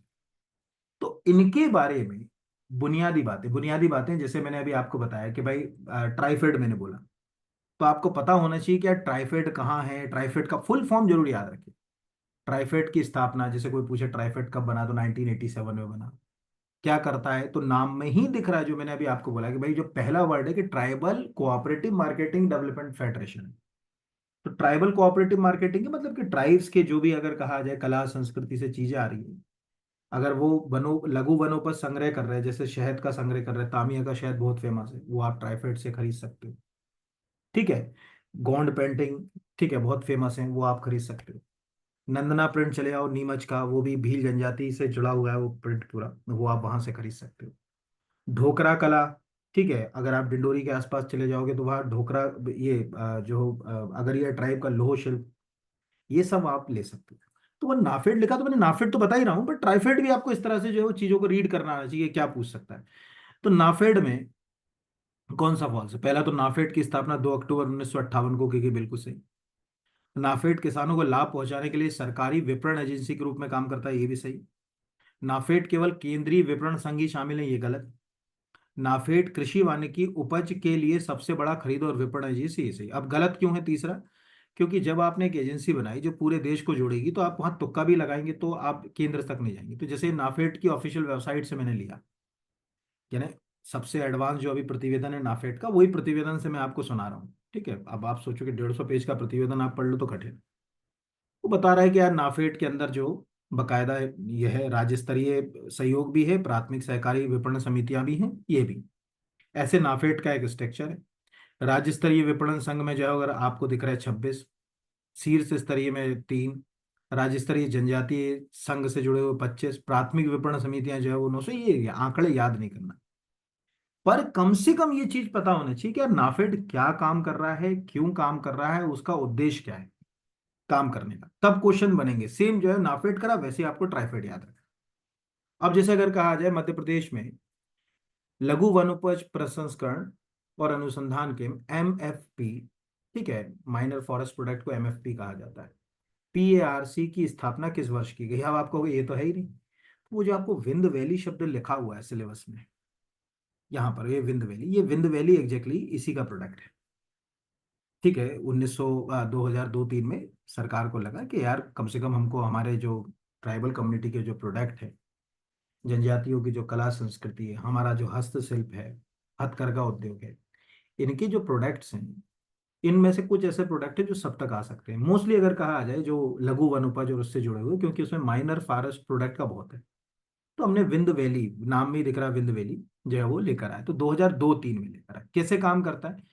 तो इनके बारे में बुनियादी बातें जैसे मैंने अभी आपको बताया कि भाई ट्राइफेड मैंने बोला, तो आपको पता होना चाहिए कि यार ट्राइफेड कहाँ है, ट्राइफेड का फुल फॉर्म जरूर याद रखिए। ट्राइफेड की स्थापना, जैसे कोई पूछे ट्राइफेड कब बना, तो 1987 में बना। क्या करता है, तो नाम में ही दिख रहा है, जो मैंने अभी आपको बोला कि भाई जो पहला वर्ड है कि tribal cooperative marketing development federation. तो ट्राइबल कोऑपरेटिव मार्केटिंग मतलब कि ट्राइब्स के जो भी अगर कहा जाए कला संस्कृति से चीजें आ रही है, अगर वो लघु वनोपज संग्रह कर रहे हैं, जैसे शहद का संग्रह कर रहे हैं, तामिया का शहद बहुत फेमस है, वो आप ट्राइफेड से खरीद सकते हो। ठीक है। गोंड पेंटिंग, ठीक है, बहुत फेमस है, वो आप खरीद सकते हो। नंदना प्रिंट चले आओ, नीमच का, वो भी भील जनजाति से जुड़ा हुआ है वो प्रिंट पूरा, वो आप वहां से खरीद सकते हो। ढोकरा कला, ठीक है, अगर आप डिंडोरी के आसपास चले जाओगे तो वहाँ ढोकरा, ये अगरिया ट्राइब का लोह शिल्प, ये सब आप ले सकते हो। तो वो नाफेड लिखा, तो मैंने नाफेड तो बता ही रहा हूँ, बट ट्राइफेड भी आपको इस तरह से जो है वो चीजों को रीड करना आना चाहिए, क्या पूछ सकता है। तो नाफेड में कौन सा फॉल्स है, पहला तो नाफेड की स्थापना 2 अक्टूबर 1958 को की गई, बिल्कुल सही। नाफेड किसानों को लाभ पहुंचाने के लिए सरकारी विपणन एजेंसी के रूप में काम करता है, ये भी सही। नाफेड केवल केंद्रीय विपणन संघ ही शामिल है, ये गलत। नाफेड कृषि वानिकी उपज के लिए सबसे बड़ा खरीद और विपणन एजेंसी, ये सही। अब गलत क्यों है तीसरा, क्योंकि जब आपने एक एजेंसी बनाई जो पूरे देश को जोड़ेगी, तो आप वहां तुक्का भी लगाएंगे तो आप केंद्र तक नहीं जाएंगे। तो जैसे नाफेड की ऑफिशियल वेबसाइट से मैंने लिया, यानी सबसे एडवांस जो अभी प्रतिवेदन है नाफेड का, वही प्रतिवेदन से मैं आपको सुना रहा हूँ। ठीक है, अब आप सोचो कि 150 पेज का प्रतिवेदन आप पढ़ लो तो कठिन। वो बता रहा है कि यार नाफेड के अंदर जो बकायदा यह है, राज्य स्तरीय सहयोग भी है, प्राथमिक सहकारी विपणन समितियां भी हैं, ये भी। ऐसे नाफेड का एक स्ट्रक्चर है। राज्य स्तरीय विपणन संघ में जो है अगर आपको दिख रहा है 26, शीर्ष स्तरीय में 3, राज्य स्तरीय जनजातीय संघ से जुड़े हुए 25, प्राथमिक विपणन समितियां जो है वो 900। ये आंकड़े याद नहीं करना, पर कम से कम ये चीज पता होना चाहिए कि यार नाफेड क्या काम कर रहा है, क्यों काम कर रहा है, उसका उद्देश्य क्या है काम करने का। तब क्वेश्चन बनेंगे, सेम जो है नाफेड करा वैसे ही आपको ट्राइफेड याद रखना। अब जैसे अगर कहा जाए मध्य प्रदेश में लघु वनोपज प्रसंस्करण और अनुसंधान के एमएफपी, ठीक है, माइनर फॉरेस्ट प्रोडक्ट को एमएफपी कहा जाता है, पीएआरसी की स्थापना किस वर्ष की गई। अब आपको ये तो है ही नहीं, तो वो जो आपको विंद वैली शब्द लिखा हुआ है सिलेबस में, यहाँ पर ये विंद वैली, ये विंद वैली एग्जैक्टली इसी का प्रोडक्ट है। ठीक है, 2002-3 में सरकार को लगा कि यार कम से कम हमको हमारे जो ट्राइबल कम्युनिटी के जो प्रोडक्ट है, जनजातियों की जो कला संस्कृति है, हमारा जो हस्तशिल्प है, हथकरघा उद्योग है, इनके जो प्रोडक्ट्स हैं, इनमें से कुछ ऐसे प्रोडक्ट है जो सब तक आ सकते हैं। मोस्टली अगर कहा आ जाए जो लघु वनोपज और उससे जुड़े हुए, क्योंकि उसमें माइनर फॉरेस्ट प्रोडक्ट का बहुत है। तो हमने विंद वैली, नाम में ही दिख रहा है विंद वैली, जो है वो लेकर आए। तो 2002-3 में लेकर आए। कैसे काम करता है?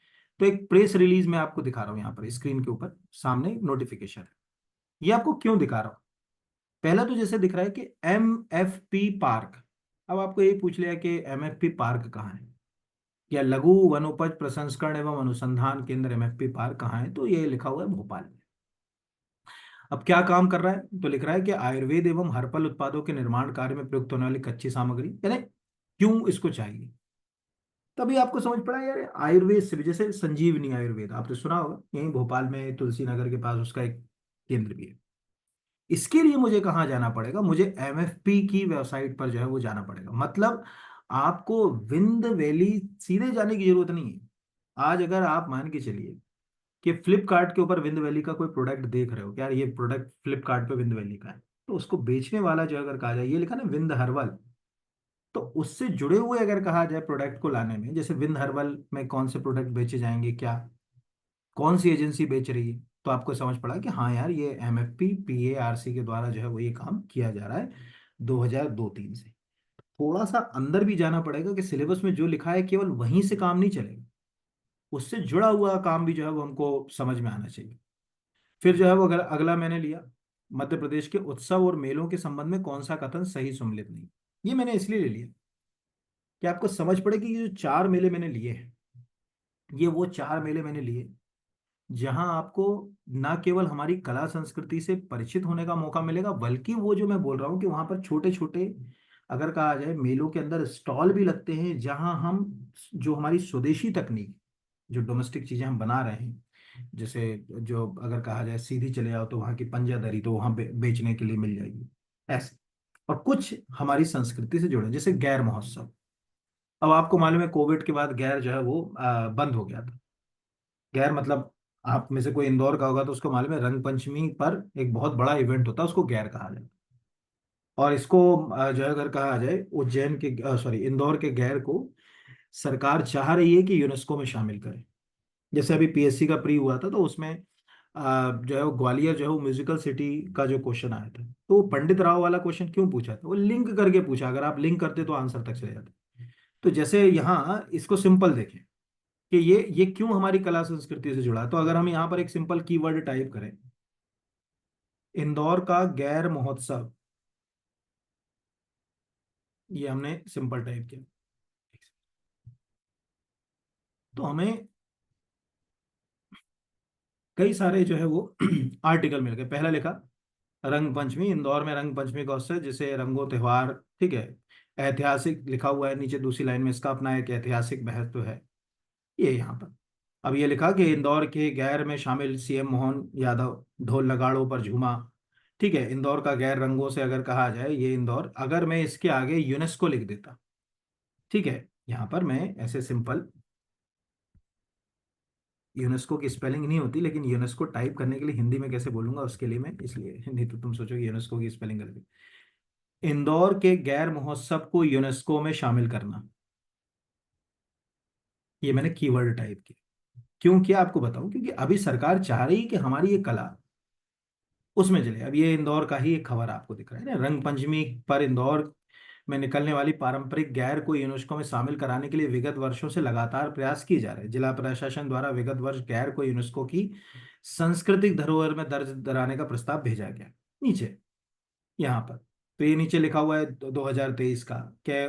तो एक प्रेस रिलीज में आपको दिखा रहा हूँ, यहाँ पर स्क्रीन के ऊपर सामने नोटिफिकेशन है। ये आपको क्यों दिखा रहा हूँ? पहला तो जैसे दिख रहा है कि MFP पार्क। अब आपको यही पूछ लिया कि MFP पार्क कहाँ है, या लघु वनोपज प्रसंस्करण एवं अनुसंधान केंद्र MFP पार्क कहाँ है? तो ये लिखा हुआ है भोपाल में। अब क्या काम कर रहा है? तो लिख रहा है कि आयुर्वेद एवं हर्बल उत्पादों के निर्माण कार्य में प्रयुक्त होने वाली कच्ची सामग्री, यानी क्यों इसको चाहिए। तभी आपको समझ पड़ा यार, आयुर्वेद से भी, जैसे संजीवनी आयुर्वेद आपने सुना होगा, यहीं भोपाल में तुलसी नगर के पास उसका एक केंद्र भी है। इसके लिए मुझे कहाँ जाना पड़ेगा? मुझे MFP की वेबसाइट पर जो है वो जाना पड़ेगा। मतलब आपको विंद वैली सीधे जाने की जरूरत नहीं है। आज अगर आप मान के चलिए कि फ्लिपकार्ट के ऊपर विंद वैली का कोई प्रोडक्ट देख रहे हो कि यार ये प्रोडक्ट फ्लिपकार्ट पे विंद वैली का है, तो उसको बेचने वाला जो अगर कहा जाए, ये लिखा ना विंद हर्बल, तो उससे जुड़े हुए अगर कहा जाए प्रोडक्ट को लाने में, जैसे विंद हर्बल में कौन से प्रोडक्ट बेचे जाएंगे, क्या कौन सी एजेंसी बेच रही है, तो आपको समझ पड़ा कि हाँ यार ये MFP PARC के द्वारा जो है वो ये काम किया जा रहा है 2002-3 से। थोड़ा सा अंदर भी जाना पड़ेगा कि सिलेबस में जो लिखा है केवल वहीं से काम नहीं चलेगा, उससे जुड़ा हुआ काम भी जो है वो हमको समझ में आना चाहिए। फिर जो है वो अगला अगला मैंने लिया, मध्य प्रदेश के उत्सव और मेलों के संबंध में कौन सा कथन सही सुमेलित नहीं। ये मैंने इसलिए ले लिया कि आपको समझ पड़े कि ये जो 4 मेले मैंने लिए हैं, ये वो 4 मेले मैंने लिए जहां आपको ना केवल हमारी कला संस्कृति से परिचित होने का मौका मिलेगा, बल्कि वो जो मैं बोल रहा हूँ कि वहां पर छोटे छोटे, अगर कहा जाए मेलों के अंदर स्टॉल भी लगते हैं, जहां हम जो हमारी स्वदेशी तकनीक, जो डोमेस्टिक चीजें हम बना रहे हैं, जैसे जो अगर कहा जाए सीधी चले जाओ तो वहाँ की पंजादरी तो वहाँ बेचने के लिए मिल जाएगी, ऐसे। और कुछ हमारी संस्कृति से जुड़े, जैसे गैर महोत्सव। अब आपको मालूम है कोविड के बाद गैर जो है वो बंद हो गया था। गैर मतलब, आप में से कोई इंदौर का होगा तो उसको मालूम है, रंग पंचमी पर एक बहुत बड़ा इवेंट होता है, उसको गैर कहा जाता है। और इसको जो है अगर कहा जाए उज्जैन के, सॉरी, इंदौर के गैर को सरकार चाह रही है कि यूनेस्को में शामिल करे। जैसे अभी PSC का प्री हुआ था, तो उसमें जो है वो ग्वालियर जो है वो म्यूजिकल सिटी का जो क्वेश्चन आया था, तो वो पंडित राव वाला क्वेश्चन क्यों पूछा था? वो लिंक करके पूछा, अगर आप लिंक करते तो आंसर तक चले जाते। तो जैसे यहाँ इसको सिंपल देखें कि ये क्यों हमारी कला संस्कृति से जुड़ा है, तो अगर हम यहाँ पर एक सिंपल कीवर्ड टाइप करें, इंदौर का गैर महोत्सव, ये हमने सिंपल टाइप किया, तो हमें कई सारे जो है वो आर्टिकल मिल गए। पहला लिखा रंग पंचमी, इंदौर में रंग पंचमी का उत्सव जिसे रंगों त्योहार, ठीक है, ऐतिहासिक लिखा हुआ है नीचे दूसरी लाइन में, इसका अपना एक ऐतिहासिक महत्व है, ये यहाँ पर। अब ये लिखा कि इंदौर के गैर में शामिल CM मोहन यादव ढोल नगाड़ों पर झूमा। ठीक है, इंदौर का गैर रंगों से अगर कहा जाए ये इंदौर, अगर मैं इसके आगे यूनेस्को लिख देता, ठीक है, यहाँ पर मैं ऐसे सिंपल, यूनेस्को की स्पेलिंग नहीं होती, लेकिन यूनेस्को टाइप करने के लिए हिंदी में कैसे बोलूंगा उसके लिए मैं, इसलिए नहीं तो तुम सोचोगे यूनेस्को की स्पेलिंग करके, इंदौर के गैर महोत्सव को यूनेस्को में शामिल करना, ये मैंने कीवर्ड टाइप किया। क्यों किया आपको बताऊं, क्योंकि अभी सरकार चाह रही है कि हमारी ये कला उसमें चले। अब ये इंदौर का ही एक खबर आपको दिख रहा है ना, रंग पंचमी पर इंदौर में निकलने वाली पारंपरिक गैर को यूनेस्को में शामिल कराने के लिए विगत वर्षों से लगातार प्रयास किए जा रहे हैं। जिला प्रशासन द्वारा विगत वर्ष गैर को यूनेस्को की सांस्कृतिक धरोहर में दर्ज कराने का प्रस्ताव भेजा गया, नीचे यहाँ पर। तो ये नीचे लिखा हुआ है 2023 का, क्या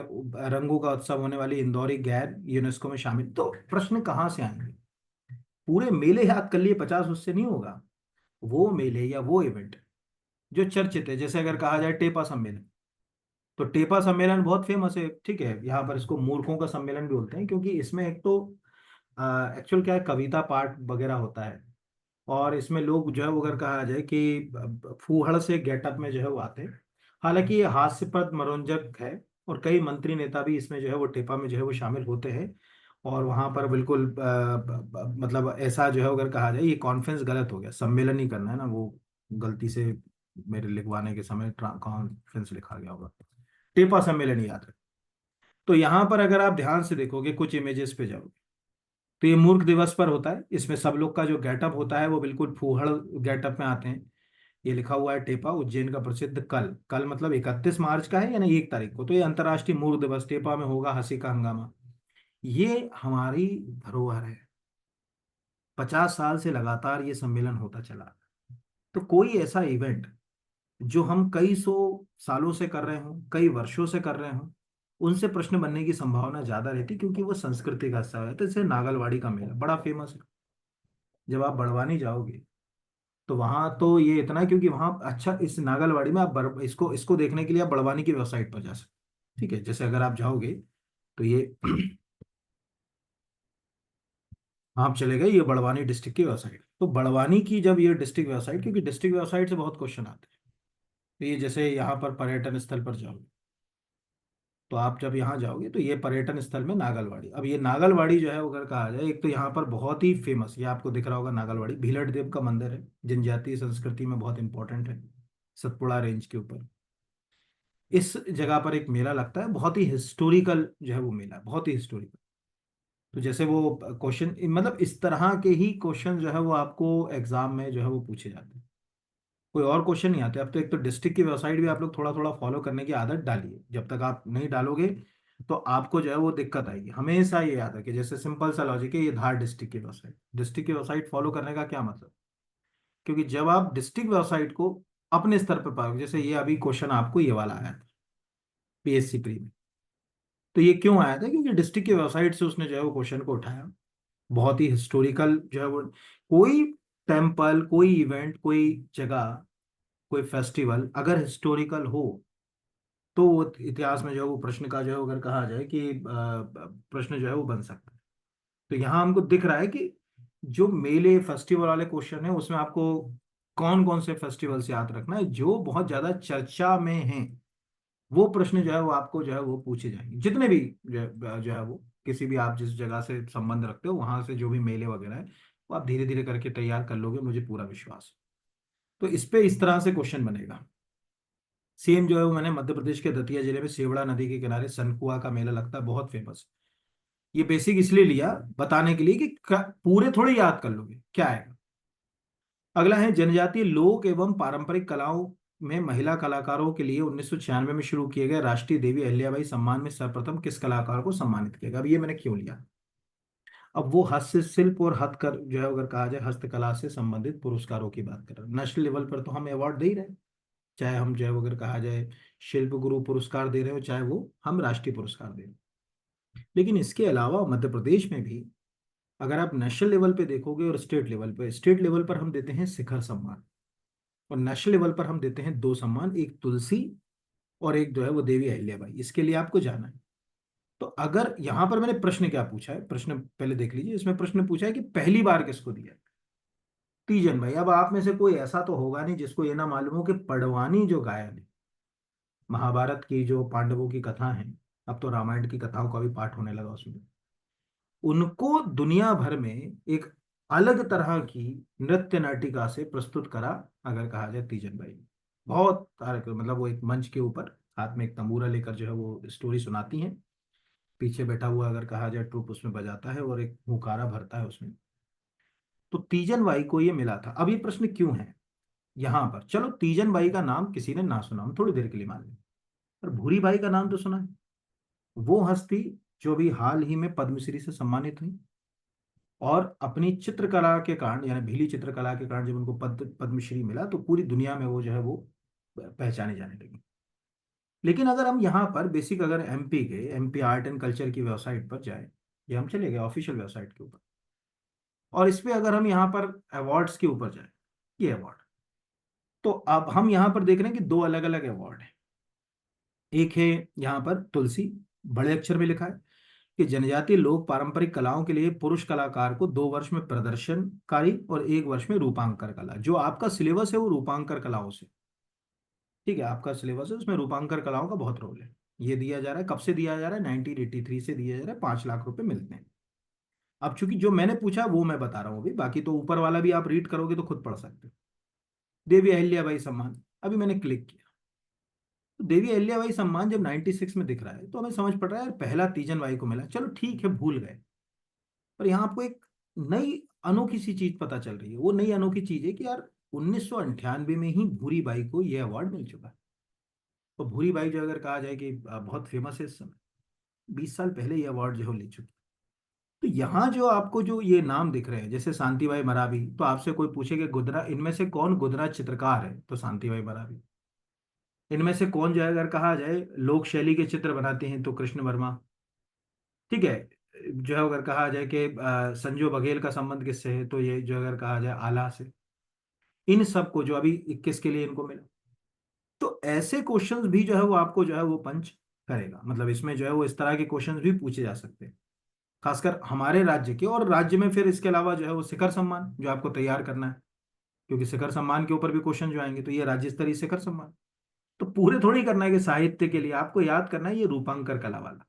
रंगों का उत्सव होने वाली इंदौरी गैर यूनेस्को में शामिल। तो प्रश्न कहाँ से आएंगे? पूरे मेले याद कर लिए 50, उससे नहीं होगा। वो मेले या वो इवेंट जो चर्चित है, जैसे अगर कहा जाए टेपा सम्मेलन, तो टेपा सम्मेलन बहुत फेमस है, ठीक है, यहाँ पर इसको मूर्खों का सम्मेलन भी बोलते हैं, क्योंकि इसमें एक तो एक्चुअल क्या है, कविता पाठ वगैरह होता है, और इसमें लोग जो है वो अगर कहा जाए कि फूहड़ से गेटअप में जो है वो आते हैं। हालांकि ये हास्यप्रद मनोरंजक है, और कई मंत्री नेता भी इसमें जो है वो टेपा में जो है वो शामिल होते हैं, और वहां पर बिल्कुल मतलब ऐसा जो है अगर कहा जाए, ये कॉन्फ्रेंस गलत हो गया, सम्मेलन ही करना है ना, वो गलती से मेरे लिखवाने के समय कॉन्फ्रेंस लिखा गया होगा। टेपा सम्मेलन ही याद रखें। तो यहाँ पर अगर आप ध्यान से देखोगे, कुछ इमेजेस पे जाओगे, तो ये मूर्ख दिवस पर होता है। इसमें सब लोग का जो गेटअप होता है वो बिल्कुल फूहड़ गेटअप में आते हैं। ये लिखा हुआ है टेपा, उज्जैन का प्रसिद्ध। कल, कल मतलब 31 मार्च का है, यानी 1 तारीख को, तो ये अंतर्राष्ट्रीय मूर्ख दिवस। टेपा में होगा हंसी का हंगामा। ये हमारी धरोहर है। 50 साल से लगातार ये सम्मेलन होता चला। तो कोई ऐसा इवेंट जो हम कई सौ सालों से कर रहे हो, कई वर्षों से कर रहे हो, उनसे प्रश्न बनने की संभावना ज्यादा रहती, क्योंकि वो संस्कृति का हिस्सा है। तो जैसे नागलवाड़ी का मेला बड़ा फेमस है। जब आप बड़वानी जाओगे तो वहां तो ये इतना है, क्योंकि वहां अच्छा, इस नागलवाड़ी में आप इसको इसको देखने के लिए आप बड़वानी की वेबसाइट पर जा सकते। ठीक है, जैसे अगर आप जाओगे तो ये आप चले गए, ये बड़वानी डिस्ट्रिक्ट की वेबसाइट। तो बड़वानी की जब ये डिस्ट्रिक्ट वेबसाइट, क्योंकि डिस्ट्रिक्ट वेबसाइट से बहुत क्वेश्चन आते हैं, तो ये जैसे यहाँ पर पर्यटन स्थल पर जाओगे, तो आप जब यहाँ जाओगे तो ये पर्यटन स्थल में नागलवाड़ी। अब ये नागलवाड़ी जो है अगर कहा जाए, एक तो यहाँ पर बहुत ही फेमस, ये आपको दिख रहा होगा, नागलवाड़ी भीलड़ देव का मंदिर है, जनजातीय संस्कृति में बहुत इंपॉर्टेंट है, सतपुड़ा रेंज के ऊपर। इस जगह पर एक मेला लगता है, बहुत ही हिस्टोरिकल जो है वो मेला है, बहुत ही हिस्टोरिकल। तो जैसे वो क्वेश्चन, मतलब इस तरह के ही क्वेश्चन जो है वो आपको एग्जाम में जो है वो पूछे जाते हैं। कोई और क्वेश्चन नहीं आते। अब तो एक तो डिस्ट्रिक्ट की वेबसाइट भी आप लोग थोड़ा थोड़ा फॉलो करने की आदत डालिए। जब तक आप नहीं डालोगे तो आपको जो है वो दिक्कत आएगी। हमेशा ये याद रखिए, जैसे सिंपल सा लॉजिक है, ये धार डिस्ट्रिक्ट की वेबसाइट, डिस्ट्रिक्ट की वेबसाइट फॉलो करने का क्या मतलब? क्योंकि जब आप डिस्ट्रिक्ट वेबसाइट को अपने स्तर पर पाओगे, जैसे ये अभी क्वेश्चन आपको ये वाला आया था पीएससी प्री में, तो ये क्यों आया था? क्योंकि डिस्ट्रिक्ट की वेबसाइट से उसने जो है वो क्वेश्चन को उठाया। बहुत ही हिस्टोरिकल जो है वो, कोई टेम्पल, कोई इवेंट, कोई जगह, कोई फेस्टिवल अगर हिस्टोरिकल हो, तो वो इतिहास में जो है वो प्रश्न का जो है अगर कहा जाए कि प्रश्न जो है वो बन सकता है। तो यहाँ हमको दिख रहा है कि जो मेले फेस्टिवल वाले क्वेश्चन है, उसमें आपको कौन कौन से फेस्टिवल से याद रखना है जो बहुत ज्यादा चर्चा में हैं। वो प्रश्न जो है वो आपको जो है वो पूछे जाएंगे, जितने भी जो है वो, किसी भी आप जिस जगह से संबंध रखते हो वहां से जो भी मेले वगैरह है, वो आप धीरे धीरे करके तैयार कर लोगे, मुझे पूरा विश्वास है। तो इस पे इस तरह से क्वेश्चन बनेगा। सेम जो है वो मैंने मध्य प्रदेश के दतिया जिले में सेवड़ा नदी के किनारे सनकुआ का मेला लगता है, बहुत फेमस। ये बेसिक इसलिए लिया बताने के लिए कि पूरे थोड़े याद कर लोगे क्या आएगा। अगला है जनजातीय लोक एवं पारंपरिक कलाओं में महिला कलाकारों के लिए 1996 में शुरू किए गए राष्ट्रीय देवी अहिल्याबाई सम्मान में सर्वप्रथम किस कलाकार को सम्मानित किया गया? अब ये मैंने क्यों लिया? अब वो हस्तशिल्प और हथकर जो है अगर कहा जाए हस्तकला से संबंधित पुरस्कारों की बात कर रहे हैं। नेशनल लेवल पर तो हम अवार्ड दे ही रहे हैं, चाहे हम जो है अगर कहा जाए शिल्प गुरु पुरस्कार दे रहे हो, चाहे वो हम राष्ट्रीय पुरस्कार दे रहे हो। लेकिन इसके अलावा मध्य प्रदेश में भी अगर आप नेशनल लेवल पे देखोगे और स्टेट लेवल पे, स्टेट लेवल पर हम देते हैं शिखर सम्मान, और नेशनल लेवल पर हम देते हैं दो सम्मान, एक तुलसी और एक जो है वो देवी अहिल्याबाई। इसके लिए आपको जाना है। तो अगर यहां पर मैंने प्रश्न क्या पूछा है, प्रश्न पहले देख लीजिए। इसमें प्रश्न पूछा है कि पहली बार किसको दिया? तीजन भाई। अब आप में से कोई ऐसा तो होगा नहीं जिसको ये ना मालूम हो कि पडवानी जो गायन है, महाभारत की जो पांडवों की कथा है, अब तो रामायण की कथाओं का भी पाठ होने लगा उसमें, उनको दुनिया भर में एक अलग तरह की नृत्य नाटिका से प्रस्तुत करा, अगर कहा जाए तीजन बाई ने। बहुत तारक, मतलब वो एक मंच के ऊपर हाथ में एक तंबूरा लेकर जो है वो स्टोरी सुनाती हैं, पीछे बैठा हुआ अगर कहा जाए ट्रुप उसमें बजाता है और एक हुकारा भरता है उसमें। तो तीजन बाई को ये मिला था। अब ये प्रश्न क्यों है यहां पर? चलो तीजन बाई का नाम किसी ने ना सुना, हम थोड़ी देर के लिए मान लें, पर भूरी बाई का नाम तो सुना है। वो हस्ती जो भी हाल ही में पद्मश्री से सम्मानित हुई, और अपनी चित्रकला के कारण, यानी भीली चित्रकला के कारण जब उनको पद्मश्री मिला, तो पूरी दुनिया में वो जो है वो पहचाने जाने लगी। लेकिन अगर हम यहाँ पर बेसिक, अगर एमपी के, एमपी आर्ट एंड कल्चर की वेबसाइट पर जाए, ये हम चले गए ऑफिशियल वेबसाइट के ऊपर, और इस पे अगर हम यहाँ पर अवार्ड्स के ऊपर जाए, ये अवार्ड, तो अब हम यहाँ पर देख रहे हैं कि दो अलग अलग अवार्ड हैं। एक है यहाँ पर तुलसी, बड़े अक्षर में लिखा है कि जनजातीय लोक पारंपरिक कलाओं के लिए पुरुष कलाकार को 2 वर्ष में प्रदर्शनकारी और 1 वर्ष में रूपांकर कला। जो आपका सिलेबस है वो रूपांकर कलाओं से, ठीक है, आपका सिलेबस है उसमें रूपांकर कलाओं का बहुत रोल है। ये दिया जा रहा है, कब से दिया जा रहा है? 1983 से दिया जा रहा है, 5 लाख रुपए मिलते हैं। अब चूंकि जो मैंने पूछा वो मैं बता रहा हूँ अभी, बाकी तो ऊपर वाला भी आप रीड करोगे तो खुद पढ़ सकते हो। देवी अहिल्याबाई सम्मान, अभी मैंने क्लिक किया तो देवी अहिल्याबाई सम्मान जब 96 में दिख रहा है तो हमें समझ पड़ रहा है यार पहला तीजन बाई को मिला, चलो ठीक है भूल गए। पर यहाँ आपको एक नई अनोखी सी चीज पता चल रही है। वो नई अनोखी चीज है कि यार 1998 में ही भूरी बाई को यह अवार्ड मिल चुका है। तो भूरी बाई जो अगर कहा जाए कि बहुत फेमस है इस समय, 20 साल पहले ये अवार्ड जो है ले चुकी। तो यहाँ जो आपको जो ये नाम दिख रहे हैं जैसे शांतिबाई मरावी, तो आपसे कोई पूछे कि गुदरा इनमें से कौन गुदरा चित्रकार है, तो शांतिबाई मरावी। इनमें से कौन जो है अगर कहा जाए लोक शैली के चित्र बनाते हैं, तो कृष्ण वर्मा। ठीक है। जो है अगर कहा जाए कि संजू बघेल का संबंध किससे है, तो ये जो अगर कहा जाए आला से। इन सब को जो अभी 21 के लिए इनको मिला। तो ऐसे क्वेश्चंस भी जो है वो आपको जो है वो पंच करेगा, मतलब इसमें जो है वो इस तरह के क्वेश्चंस भी पूछे जा सकते हैं, खासकर हमारे राज्य के। और राज्य में फिर इसके अलावा जो है वो शिखर सम्मान जो आपको तैयार करना है, क्योंकि शिखर सम्मान के ऊपर भी क्वेश्चन जो आएंगे, तो ये राज्य स्तरीय शिखर सम्मान। तो पूरे थोड़ी करना है कि साहित्य के लिए आपको याद करना है ये रूपांकर कला वाला।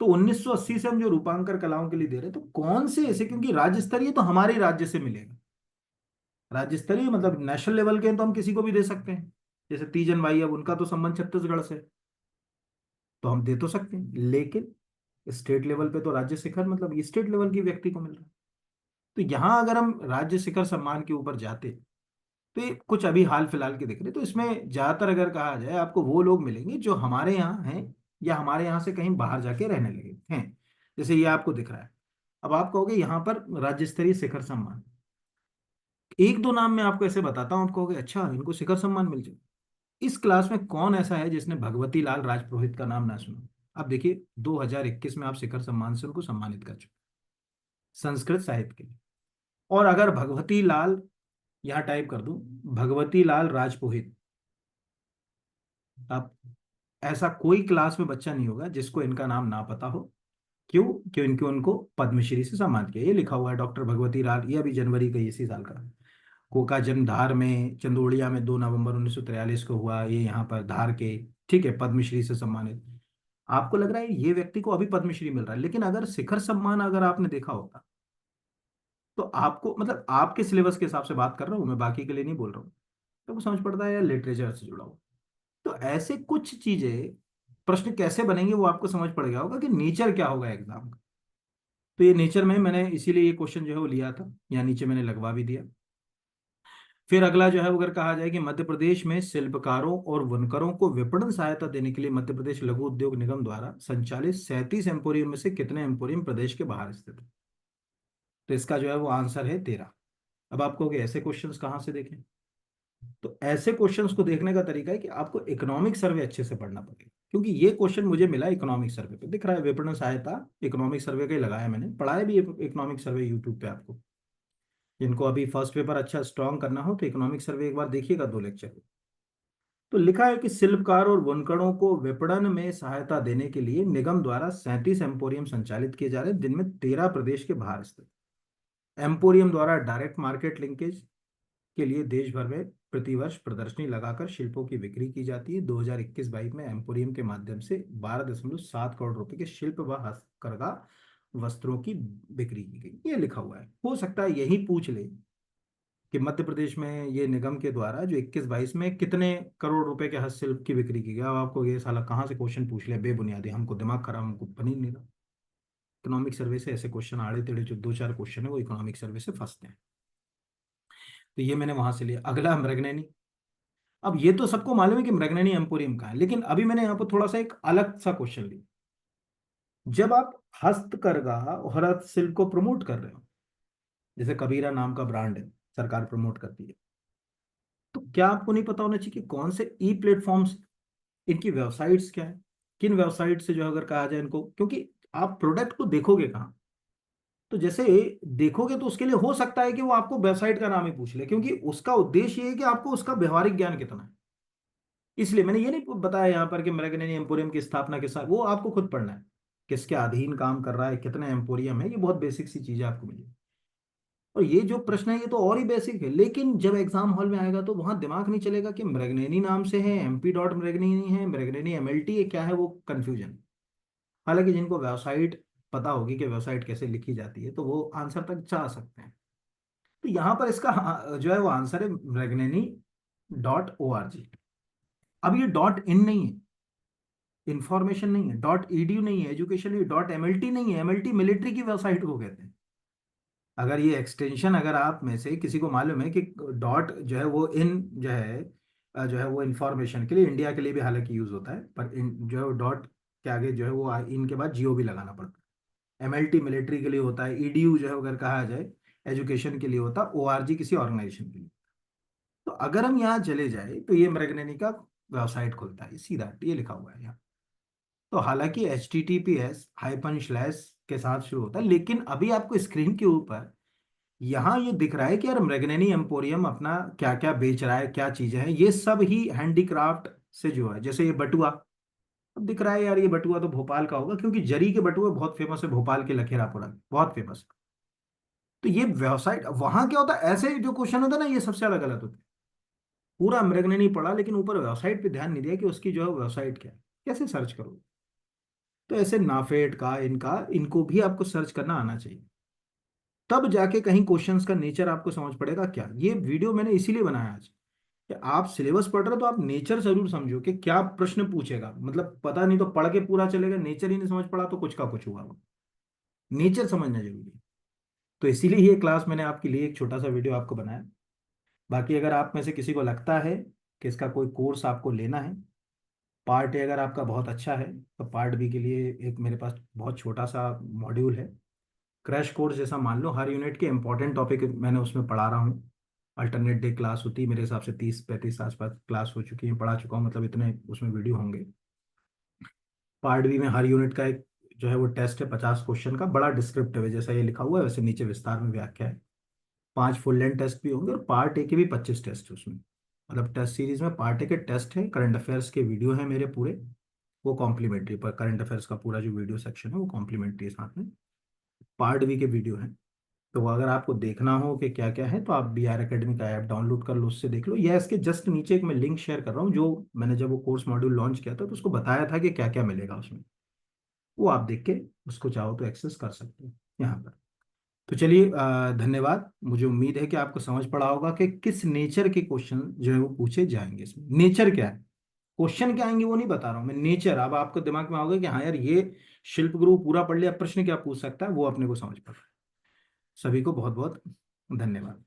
तो 1980 से हम जो रूपांकर कलाओं के लिए दे रहे हैं, तो कौन से ऐसे, क्योंकि राज्य स्तरीय तो हमारे राज्य से मिलेगा। राज्य स्तरीय मतलब नेशनल लेवल के हैं, तो हम किसी को भी दे सकते हैं। जैसे तीजन भाई, अब उनका तो संबंध छत्तीसगढ़ से, तो हम दे तो सकते हैं, लेकिन स्टेट लेवल पे तो राज्य शिखर मतलब स्टेट लेवल की व्यक्ति को मिल रहा है। तो यहाँ अगर हम राज्य शिखर सम्मान के ऊपर जाते, तो ये कुछ अभी हाल फिलहाल के दिख रहे, तो इसमें ज्यादातर अगर कहा जाए आपको वो लोग मिलेंगे जो हमारे यहाँ हैं या हमारे यहाँ से कहीं बाहर जाके रहने लगे हैं। जैसे ये आपको दिख रहा है। अब आप कहोगे यहाँ पर राज्य स्तरीय शिखर सम्मान, एक दो नाम मैं आपको ऐसे बताता हूँ, आप कहोगे अच्छा इनको शिखर सम्मान मिल जाए। इस क्लास में कौन ऐसा है जिसने भगवती लाल राजपुरोहित का नाम ना सुना। अब देखिए 2021 में आप शिखर सम्मान से उनको सम्मानित कर चुके संस्कृत साहित्य के लिए। और अगर भगवती लाल यहाँ टाइप कर दूं, भगवती लाल राजपुरोहित, अब ऐसा कोई क्लास में बच्चा नहीं होगा जिसको इनका नाम ना पता हो। क्यों? क्यों इनको उनको पद्मश्री से सम्मानित किया। ये लिखा हुआ है डॉक्टर भगवती लाल, ये अभी जनवरी का इसी साल का। कोका जन्म धार में चंदोड़िया में 2 नवंबर 1943 को हुआ, ये यहाँ पर धार के। ठीक है, पद्मश्री से सम्मानित। आपको लग रहा है ये व्यक्ति को अभी पद्मश्री मिल रहा है, लेकिन अगर शिखर सम्मान अगर आपने देखा होगा, तो आपको मतलब आपके सिलेबस के हिसाब से बात कर रहा हूँ मैं, बाकी के लिए नहीं बोल रहा हूँ। तो वो समझ पड़ता है यार लिटरेचर से जुड़ा हुआ। तो ऐसे कुछ चीजें, प्रश्न कैसे बनेंगे वो आपको समझ पड़ गया होगा कि नेचर क्या होगा एग्जाम का। तो ये नेचर में मैंने इसीलिए ये क्वेश्चन जो है वो लिया था, या नीचे मैंने लगवा भी दिया। फिर अगला जो है वो अगर कहा जाए कि मध्य प्रदेश में शिल्पकारों और बुनकरों को विपणन सहायता देने के लिए मध्य प्रदेश लघु उद्योग निगम द्वारा संचालित 37 एम्पोरियम में से कितने एम्पोरियम प्रदेश के बाहर स्थित है। तो इसका जो है वो आंसर है 13। अब आप कहोगे ऐसे क्वेश्चंस कहाँ से देखें, तो ऐसे क्वेश्चंस को देखने का तरीका है कि आपको इकोनॉमिक सर्वे अच्छे से पढ़ना पड़ेगा, क्योंकि ये क्वेश्चन मुझे मिला इकोनॉमिक सर्वे पे, दिख रहा है विपणन सहायता इकोनॉमिक सर्वे का ही लगाया मैंने, पढ़ाया भी इकोनॉमिक सर्वे यूट्यूब पे आपको। जिनको अभी फर्स्ट पेपर अच्छा स्ट्रांग करना हो तो इकोनॉमिक सर्वे एक बार देखिएगा, 2 लेक्चर। तो लिखा है कि शिल्पकार और बुनकरों को विपणन में सहायता देने के लिए निगम द्वारा 37 एम्पोरियम संचालित किए जा रहे हैं, जिनमें 13 प्रदेश के बाहर स्थित। एम्पोरियम द्वारा डायरेक्ट मार्केट लिंकेज के लिए देश भर में प्रतिवर्ष प्रदर्शनी लगाकर शिल्पों की बिक्री की जाती है। 2021-22 में एम्पोरियम के माध्यम से 12.7 करोड़ रुपए के शिल्प व हस्तकरघा वस्त्रों की बिक्री की गई, ये लिखा हुआ है। हो सकता है यही पूछ ले कि मध्य प्रदेश में ये निगम के द्वारा जो 21-22 में कितने करोड़ रुपए के हस्तशिल्प की बिक्री की गई। अब आपको ये साला कहाँ से क्वेश्चन पूछ लिया बेबुनियादी, हमको दिमाग खराब, हमको बन ही नहीं रहा। इकोनॉमिक सर्वे से ऐसे क्वेश्चन आड़े टेढ़े जो 2-4 क्वेश्चन है वो इकोनॉमिक सर्वे से फंसते हैं। तो ये मैंने वहां से लिया। अगला मृगनयनी। अब ये तो सबको मालूम है कि मृगनयनी एम्पोरियम का है, लेकिन अभी मैंने यहाँ पर थोड़ा सा एक अलग सा क्वेश्चन लिया। जब आप हस्तकरघा और हस्तशिल्प को प्रमोट कर रहे हो, जैसे कबीरा नाम का ब्रांड है, सरकार प्रमोट करती है, तो क्या आपको नहीं पता होना चाहिए कि कौन से ई प्लेटफॉर्म्स, इनकी वेबसाइट्स क्या है, किन वेबसाइट से जो है अगर कहा जाए इनको, क्योंकि आप प्रोडक्ट को देखोगे कहाँ। तो जैसे देखोगे तो उसके लिए हो सकता है कि वो आपको वेबसाइट का नाम ही पूछ ले, क्योंकि उसका उद्देश्य ये है कि आपको उसका व्यवहारिक ज्ञान कितना है। इसलिए मैंने ये नहीं बताया यहाँ पर कि मृगनयनी एम्पोरियम की स्थापना के साथ, वो आपको खुद पढ़ना है, किसके अधीन काम कर रहा है, कितने एम्पोरियम है, ये बहुत बेसिक सी चीजें आपको मिलेगी। और ये जो प्रश्न है ये तो और ही बेसिक है, लेकिन जब एग्जाम हॉल में आएगा तो वहां दिमाग नहीं चलेगा कि मृगनयनी नाम से है, MP डॉट मृगनयनी है, मृगनयनी MLT है, क्या है वो कंफ्यूजन। हालांकि जिनको वेबसाइट पता होगी कि वेबसाइट कैसे लिखी जाती है, तो वो आंसर तक जा सकते हैं। तो यहाँ पर इसका जो है वो आंसर है Mragneni.org। अब ये .in नहीं है, इंफॉर्मेशन नहीं है, .edu नहीं है, एजुकेशन नहीं, .mlt नहीं है। एमएलटी मिलिट्री की वेबसाइट को कहते हैं। अगर ये एक्सटेंशन अगर आप में से किसी को मालूम है कि डॉट जो है वो इन जो है जो है वो इंफॉर्मेशन के लिए, इंडिया के लिए भी हालांकि यूज होता है, पर जो है वो डॉट के आगे जो है वो इन के बाद जीओ भी लगाना पड़ता है। एमएलटी मिलिट्री के लिए होता है, ईडीयू जो है अगर कहा जाए एजुकेशन के लिए होता है, ओआरजी किसी ऑर्गेनाइजेशन के लिए। तो अगर हम यहाँ चले जाए तो ये मृगनयनी का वेबसाइट खुलता है, सीधा ये लिखा हुआ है यहाँ। तो हालांकि HTTPS// के साथ शुरू होता है, लेकिन अभी आपको स्क्रीन के ऊपर यहाँ ये दिख रहा है कि यार मृगनयनी एम्पोरियम अपना क्या क्या बेच रहा है, क्या चीजें हैं, ये सब ही हैंडीक्राफ्ट से जो है। जैसे ये बटुआ, अब दिख रहा है यार ये बटुआ तो भोपाल का होगा, क्योंकि जरी के बटुए बहुत फेमस है, भोपाल के लखेरापुरा के, बहुत फेमस है। तो ये वेबसाइट वहां क्या होता है, ऐसे जो क्वेश्चन होता है ना, ये सबसे ज्यादा गलत होता है। पूरा मृगनयनी पढ़ा लेकिन ऊपर वेबसाइट पे ध्यान नहीं दिया कि उसकी जो है वेबसाइट क्या है, कैसे सर्च करो। तो ऐसे नाफेड का, इनका, इनको भी आपको सर्च करना आना चाहिए, तब जाके कहीं क्वेश्चंस का नेचर आपको समझ पड़ेगा। क्या ये वीडियो मैंने इसीलिए बनाया आज कि आप सिलेबस पढ़ रहे हो तो आप नेचर जरूर समझो कि क्या प्रश्न पूछेगा। मतलब पता नहीं तो पढ़ के पूरा चलेगा, नेचर ही नहीं समझ पड़ा तो कुछ का कुछ हुआ। नेचर समझना जरूरी है। तो इसीलिए ये क्लास मैंने आपके लिए एक छोटा सा वीडियो आपको बनाया। बाकी अगर आप में से किसी को लगता है कि इसका कोई कोर्स आपको लेना है, पार्ट ए अगर आपका बहुत अच्छा है, तो पार्ट बी के लिए एक मेरे पास बहुत छोटा सा मॉड्यूल है, क्रैश कोर्स जैसा मान लो। हर यूनिट के इंपॉर्टेंट टॉपिक मैंने उसमें पढ़ा रहा हूँ। अल्टरनेट डे क्लास होती है, मेरे हिसाब से 30-35 आसपास क्लास हो चुकी है, पढ़ा चुका हूँ, मतलब इतने उसमें वीडियो होंगे। पार्ट बी में हर यूनिट का एक जो है वो टेस्ट है, 50 क्वेश्चन का, बड़ा डिस्क्रिप्टिव है, जैसा ये लिखा हुआ है वैसे नीचे विस्तार में व्याख्या है। 5 फुल लेंथ टेस्ट भी होंगे, और पार्ट ए के भी 25 टेस्ट है उसमें। मतलब टेस्ट सीरीज में पार्ट ए के टेस्ट है, करंट अफेयर्स के वीडियो है मेरे पूरे, वो कॉम्प्लीमेंट्री, पर करंट अफेयर्स का पूरा जो वीडियो सेक्शन है वो कॉम्प्लीमेंट्री है साथ में। पार्ट बी के वीडियो हैं। तो वो अगर आपको देखना हो कि क्या क्या है, तो आप BR एकेडमी का ऐप डाउनलोड कर लो, उससे देख लो, या इसके जस्ट नीचे एक मैं लिंक शेयर कर रहा हूँ, जो मैंने जब वो कोर्स मॉड्यूल लॉन्च किया था तो उसको बताया था कि क्या क्या मिलेगा उसमें। वो आप देख के उसको चाहो तो एक्सेस कर सकते हो यहाँ पर। तो चलिए, धन्यवाद। मुझे उम्मीद है कि आपको समझ पड़ा होगा कि किस नेचर के क्वेश्चन जो है वो पूछे जाएंगे इसमें। नेचर क्या है, क्वेश्चन क्या आएंगे वो नहीं बता रहा हूँ मैं, नेचर। अब आपको दिमाग में होगा कि हाँ यार ये शिल्प गुरु पूरा पढ़ लिया, प्रश्न क्या पूछ सकता है, वो अपने को समझ पड़ा। सभी को बहुत बहुत धन्यवाद।